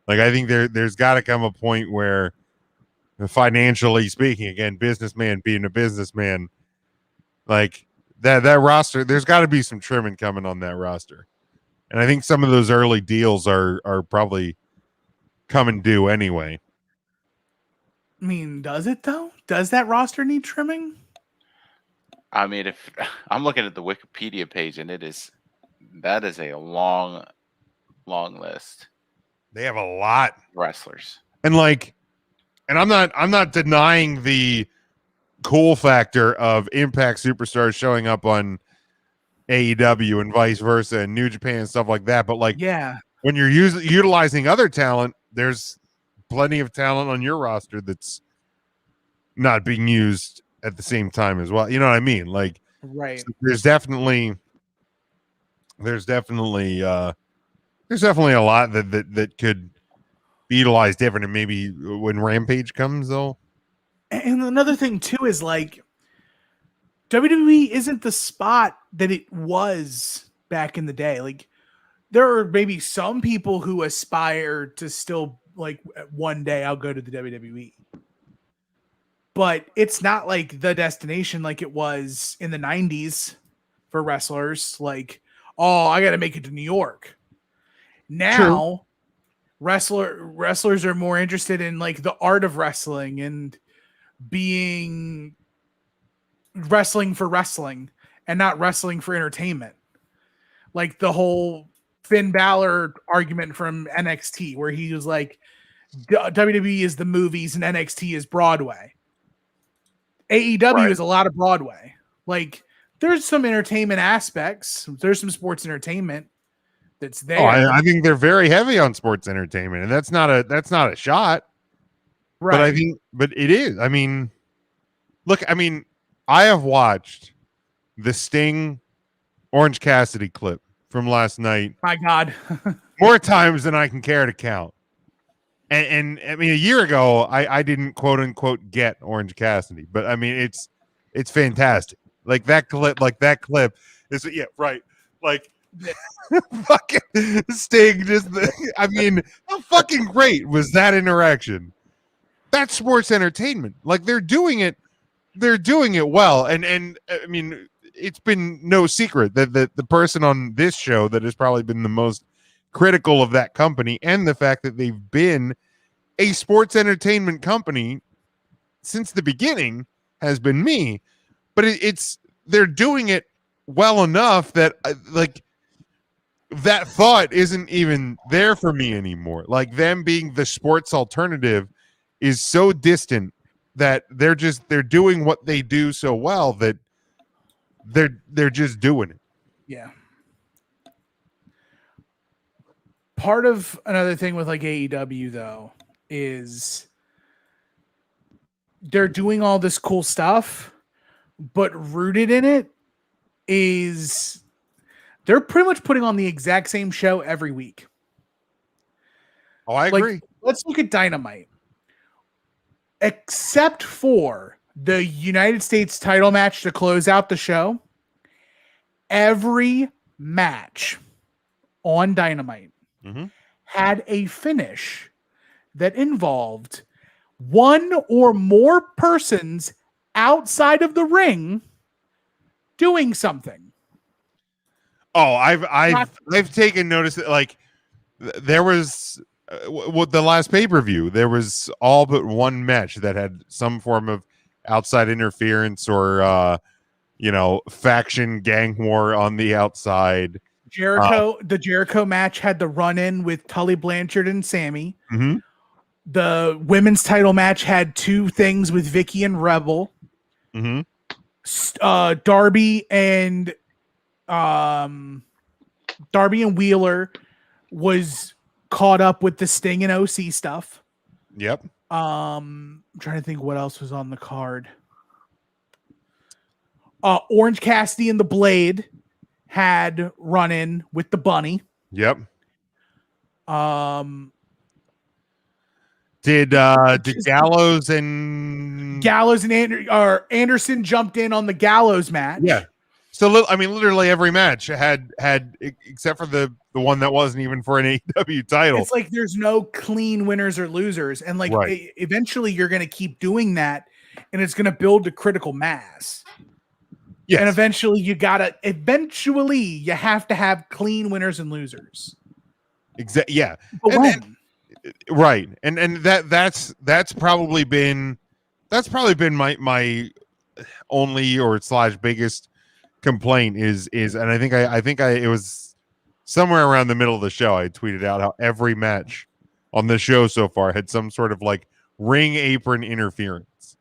Like I think there's got to come a point where, financially speaking, again, businessman being a businessman, like that roster, there's got to be some trimming coming on that roster, and I think some of those early deals are probably coming due anyway. I mean, does it though? Does that roster need trimming? I mean, if I'm looking at the Wikipedia page, and that is a long list. They have a lot of wrestlers, and I'm not denying the cool factor of Impact superstars showing up on AEW and vice versa, and New Japan and stuff like that. But when you're utilizing other talent, there's plenty of talent on your roster that's not being used at the same time as well. You know what I mean? Like, right. So there's definitely a lot that could be utilized different, and maybe when Rampage comes though. And another thing too is like WWE isn't the spot that it was back in the day. Like there are maybe some people who aspire to still like one day I'll go to the WWE. But it's not like the destination like it was in the 90s for wrestlers. Like, oh, I got to make it to New York. Now, wrestlers are more interested in like the art of wrestling and being wrestling for wrestling and not wrestling for entertainment. Like the whole Finn Balor argument from NXT where he was like, WWE is the movies and NXT is Broadway. AEW is a lot of Broadway. Like, there's some entertainment aspects. There's some sports entertainment that's there. Oh, I think they're very heavy on sports entertainment, and that's not a shot. Right. But it is. I mean, look, I have watched the Sting Orange Cassidy clip from last night. My God. More times than I can care to count. And I mean, a year ago, I didn't quote unquote get Orange Cassidy, but I mean, it's fantastic. Like that clip is, yeah, right. Like fucking Sting I mean, how fucking great was that interaction? That's sports entertainment. Like they're doing it well. And I mean, it's been no secret that the person on this show that has probably been the most critical of that company and the fact that they've been a sports entertainment company since the beginning has been me. But they're doing it well enough that like that thought isn't even there for me anymore. Like them being the sports alternative is so distant that they're doing what they do so well that they're just doing it. Yeah. Part of another thing with like AEW though is they're doing all this cool stuff, but rooted in it is they're pretty much putting on the exact same show every week. Oh, I agree. Let's look at Dynamite. Except for the United States title match to close out the show, every match on Dynamite had a finish that involved one or more persons outside of the ring doing something. Oh, I've taken notice that like there was the last pay-per-view, there was all but one match that had some form of outside interference or faction gang war on the outside. The Jericho match had the run-in with Tully Blanchard and Sammy. Mm-hmm. The women's title match had two things with Vicky and Rebel. Mm-hmm. Darby and Wheeler was caught up with the Sting and OC stuff. Yep. I'm trying to think what else was on the card. Orange Cassidy and the Blade had run in with the Bunny. Yep. Did Gallows and Anderson jumped in on the Gallows match? Yeah. So literally every match had except for the one that wasn't even for an AEW title. It's like there's no clean winners or losers, and like eventually you're going to keep doing that, and it's going to build to critical mass. Yes. And eventually you have to have clean winners and losers. Exactly. Yeah. But when? Right. And that's probably been my only or / biggest complaint is and I think it was somewhere around the middle of the show I tweeted out how every match on the show so far had some sort of like ring apron interference.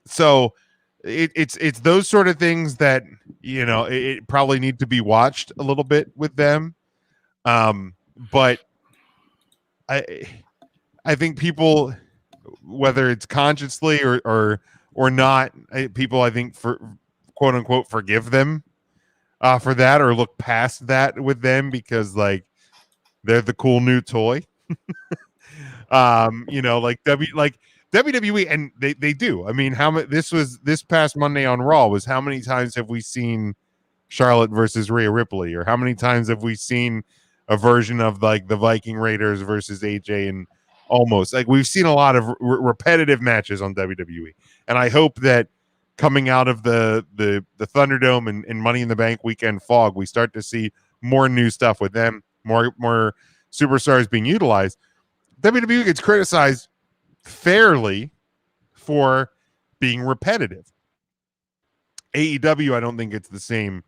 So it's those sort of things that it probably need to be watched a little bit with them. But I think people, whether it's consciously or not, people I think for quote unquote forgive them for that or look past that with them because like they're the cool new toy. Like WWE, and they do. I mean, this past Monday on Raw was how many times have we seen Charlotte versus Rhea Ripley, or how many times have we seen a version of like the Viking Raiders versus AJ and almost like we've seen a lot of repetitive matches on WWE, and I hope that coming out of the Thunderdome and Money in the Bank weekend fog, we start to see more new stuff with them, more superstars being utilized. WWE gets criticized fairly for being repetitive. AEW, I don't think it's the same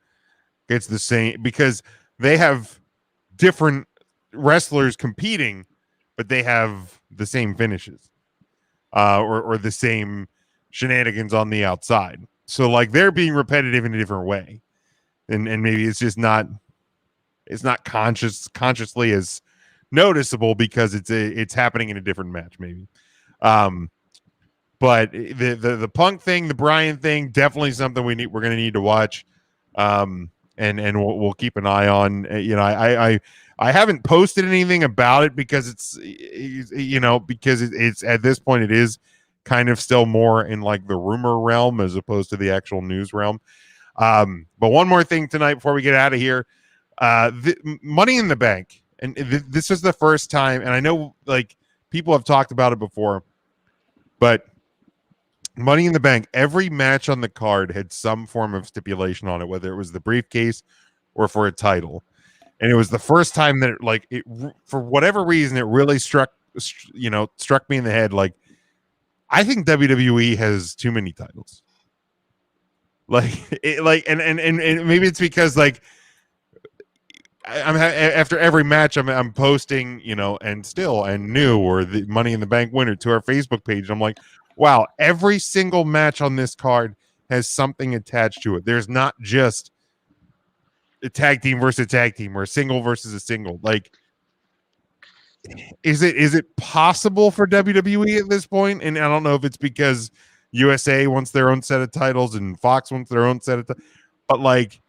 because they have different wrestlers competing but they have the same finishes, or the same shenanigans on the outside. So like they're being repetitive in a different way, and maybe it's just not consciously as noticeable because it's happening in a different match maybe. But the Punk thing, the Bryan thing, definitely something we're going to need to watch, and we'll keep an eye on. You know, I haven't posted anything about it because it's at this point it is kind of still more in like the rumor realm as opposed to the actual news realm. But one more thing tonight before we get out of here, Money in the Bank, and this is the first time, and I know like people have talked about it before, but Money in the Bank, every match on the card had some form of stipulation on it, whether it was the briefcase or for a title. And it was the first time that it for whatever reason, it really struck me in the head. Like, I think WWE has too many titles. And maybe it's because like I'm after every match I'm posting, and new or the Money in the Bank winner to our Facebook page. I'm like, wow, every single match on this card has something attached to it. There's not just a tag team versus a tag team or a single versus a single. Like, is it possible for WWE at this point? And I don't know if it's because USA wants their own set of titles and Fox wants their own set of but like,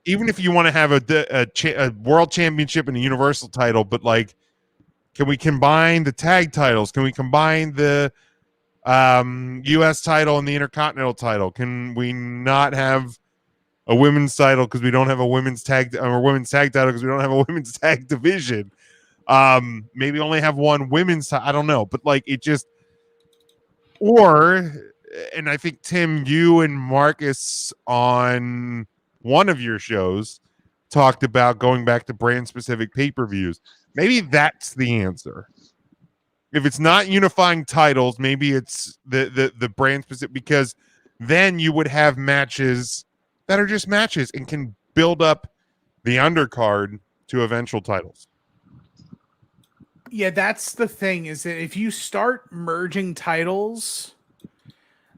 even if you want to have a world championship and a universal title, but like, can we combine the tag titles? Can we combine the US title and the Intercontinental title? Can we not have a women's title because we don't have a women's tag title because we don't have a women's tag division? Maybe only have one women's I don't know, but like it just and I think Tim, you and Marcus on one of your shows talked about going back to brand specific pay-per-views. Maybe that's the answer. If it's not unifying titles, maybe it's the brand specific, because then you would have matches that are just matches and can build up the undercard to eventual titles. Yeah, that's the thing, is that if you start merging titles,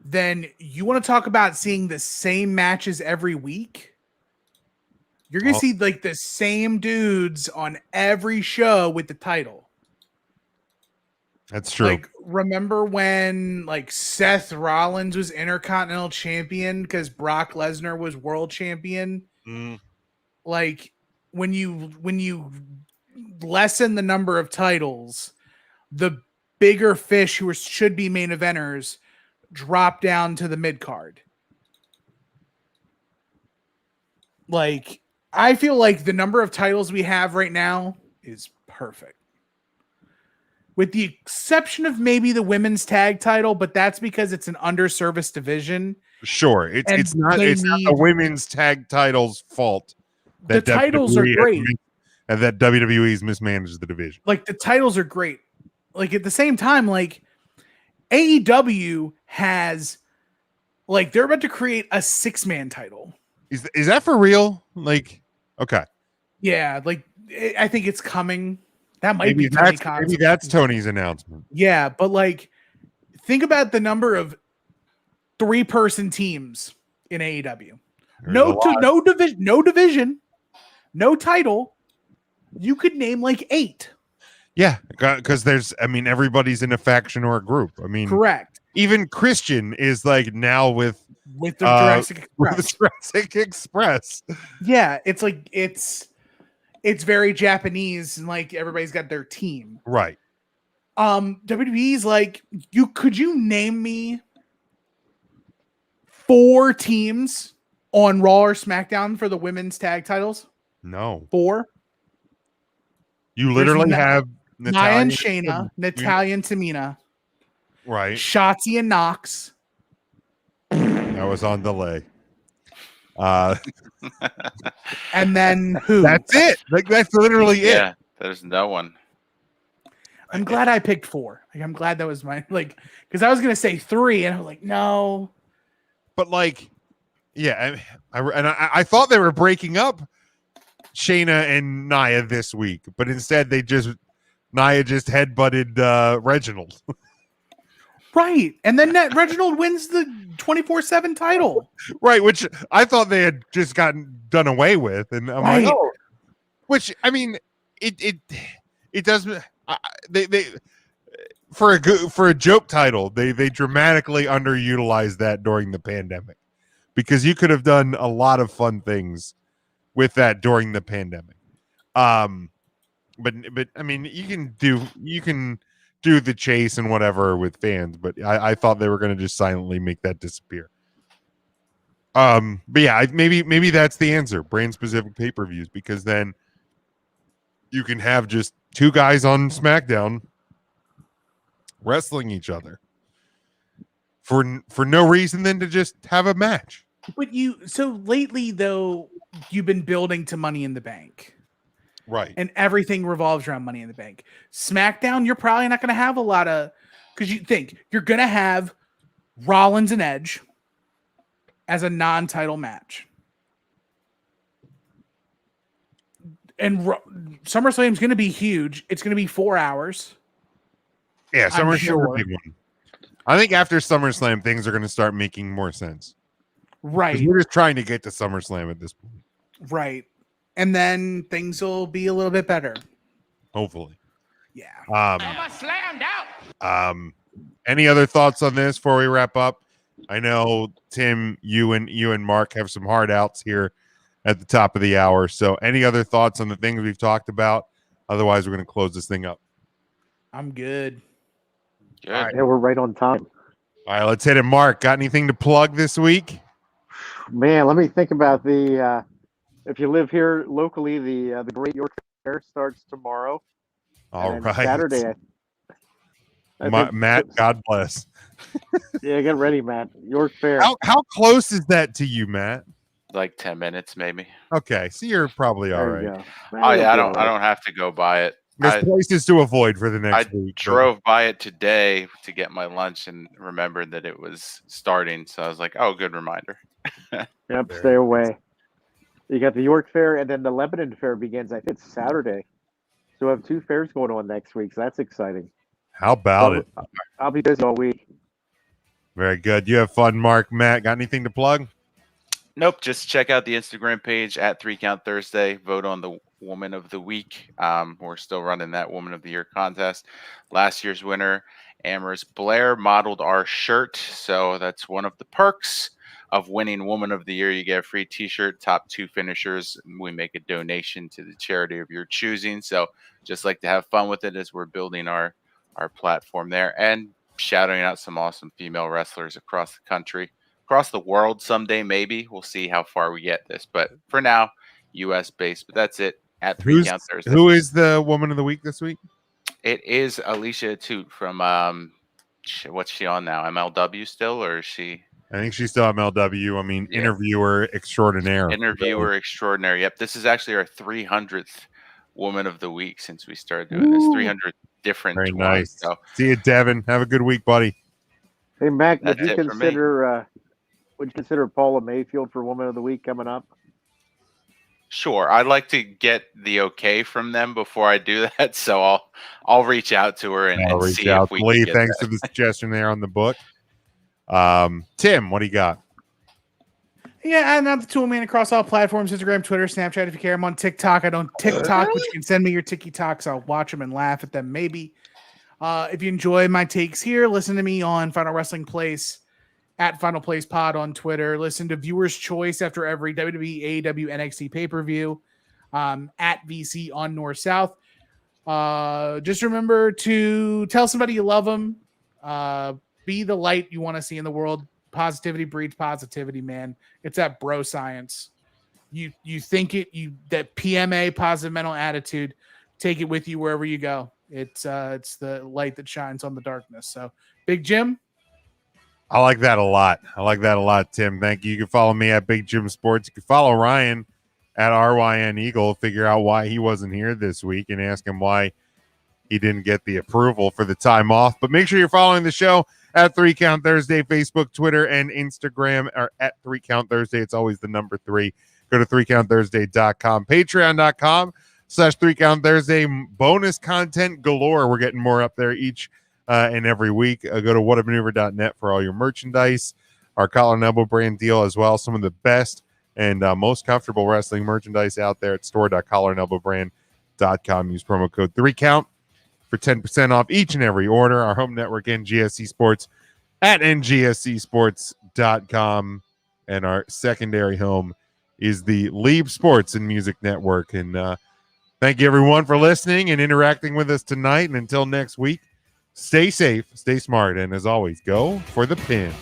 then you want to talk about seeing the same matches every week. You're going to see like the same dudes on every show with the title. That's true. Like, remember when like Seth Rollins was Intercontinental Champion because Brock Lesnar was World Champion? Like, when you lessen the number of titles, the bigger fish who should be main eventers drop down to the mid card. Like, I feel like the number of titles we have right now is perfect. With the exception of maybe the women's tag title, but that's because it's an underserviced division. Sure. It's not the women's tag title's fault that the titles are great. And that WWE's mismanaged the division. Like, the titles are great. Like, at the same time, like, AEW has, like, they're about to create a 6-man title. Is that for real? Like, okay. Yeah, like, I think it's coming. That might maybe be Tony Khan's. Maybe that's Tony's announcement. Yeah, but like, think about the number of 3-person teams in AEW. No division, no title. You could name like 8. Yeah, because everybody's in a faction or a group. I mean, correct. Even Christian is like now with the Jurassic Express. With the Jurassic Express. Yeah, it's like it's very Japanese, and like everybody's got their team. Right. WWE's like, could you name me 4 teams on Raw or SmackDown for the women's tag titles? No. 4. You literally have Nia and Shayna, Natalya and Tamina. Right. Shotzi and Knox. That was on delay. And then who? That's it. Like, that's literally it. Yeah, there's no one. I'm glad I picked 4. Like, I'm glad that was my because I was gonna say 3, and I was like, no. But like, yeah, I thought they were breaking up Shayna and Nia this week, but instead they just Nia just headbutted Reginald. Right. And then Reginald wins the 24/7 title. Right, which I thought they had just gotten done away with. And I'm like, oh, which, I mean, it does. They for a joke title, they dramatically underutilized that during the pandemic, because you could have done a lot of fun things with that during the pandemic. But I mean, you can do the chase and whatever with fans, but I thought they were going to just silently make that disappear. But yeah, maybe that's the answer: brand specific pay-per-views, because then you can have just two guys on SmackDown wrestling each other for no reason than to just have a match. But so lately though, you've been building to Money in the Bank. Right. And everything revolves around Money in the Bank. SmackDown, you're probably not going to have a lot of, because you think you're going to have Rollins and Edge as a non-title match. And SummerSlam is going to be huge. It's going to be 4 hours. Yeah, SummerSlam is a big one. I think after SummerSlam, things are going to start making more sense. Right. We're just trying to get to SummerSlam at this point. Right. And then things will be a little bit better. Hopefully. Yeah. I'm slammed out. Any other thoughts on this before we wrap up? I know, Tim, you and Mark have some hard outs here at the top of the hour. So any other thoughts on the things we've talked about? Otherwise, we're going to close this thing up. I'm good. All right. Yeah, we're right on time. All right, let's hit it. Mark, got anything to plug this week? Man, let me think about the if you live here locally, the Great York Fair starts tomorrow. All right. Saturday. Matt, God bless. Yeah, get ready, Matt. York Fair. How close is that to you, Matt? Like 10 minutes, maybe. Okay, so you're probably all right. Oh yeah, I don't have to go by it. There's places to avoid for the next week. I drove by it today to get my lunch and remembered that it was starting, so I was like, "Oh, good reminder." Yep, stay away. You got the York Fair, and then the Lebanon Fair begins. I think it's Saturday, so we have 2 fairs going on next week. So that's exciting. How about it? I'll be busy all week. Very good. You have fun, Mark. Matt, got anything to plug? Nope. Just check out the Instagram page at 3 Count Thursday. Vote on the Woman of the Week. We're still running that Woman of the Year contest. Last year's winner, Amherst Blair, modeled our shirt. So that's one of the perks of winning Woman of the Year. You get a free t-shirt. Top 2 finishers, we make a donation to the charity of your choosing. So just like to have fun with it as we're building our platform there, and shouting out some awesome female wrestlers across the country, across the world someday. Maybe we'll see how far we get this, but for now, US based. But that's it at 3 Count Thursday. Who is the Woman of the Week this week? It is Alicia Toot from what's she on now? MLW still, or is she? I think she's still MLW. I mean, interviewer extraordinaire. Interviewer extraordinaire. Yep. This is actually our 300th Woman of the Week since we started doing this. 300 different. Very ones, nice. so. See you, Devin. Have a good week, buddy. Hey, Mac, would That's you it for me. consider Paula Mayfield for Woman of the Week coming up? Sure. I'd like to get the okay from them before I do that, so I'll reach out to her and Reach see out. if we Lee, can get thanks that. for the suggestion there on the book. Tim, what do you got? Yeah, and I'm the tool man across all platforms: Instagram, Twitter, Snapchat. If you care, I'm on TikTok. I don't TikTok, but you can send me your TikToks. I'll watch them and laugh at them. Maybe. If you enjoy my takes here, listen to me on Final Wrestling Place at Final Place Pod on Twitter. Listen to Viewer's Choice after every WWE, AEW, NXT pay-per-view at VC on North South. Just remember to tell somebody you love them. Be the light you want to see in the world. Positivity breeds positivity, man. It's that bro science. You think it, that PMA, positive mental attitude, take it with you wherever you go. It's the light that shines on the darkness. So, Big Jim. I like that a lot. Tim. Thank you. You can follow me at Big Jim Sports. You can follow Ryan at RYN Eagle. Figure out why he wasn't here this week and ask him why he didn't get the approval for the time off. But make sure you're following the show at 3 Count Thursday, Facebook, Twitter, and Instagram, or at 3 Count Thursday. It's always the number 3. Go to 3countthursday.com, patreon.com YouTube.com/3 Count Thursday. Bonus content galore. We're getting more up there each and every week. Go to whatamaneuver.net for all your merchandise. Our Collar and Elbow brand deal as well. Some of the best and most comfortable wrestling merchandise out there at store.collarandelbowbrand.com. Use promo code 3Count for 10% off each and every order. Our home network, NGSC Sports, at ngscsports.com. And our secondary home is the Lieb Sports and Music Network. And thank you, everyone, for listening and interacting with us tonight. And until next week, stay safe, stay smart, and as always, go for the pin.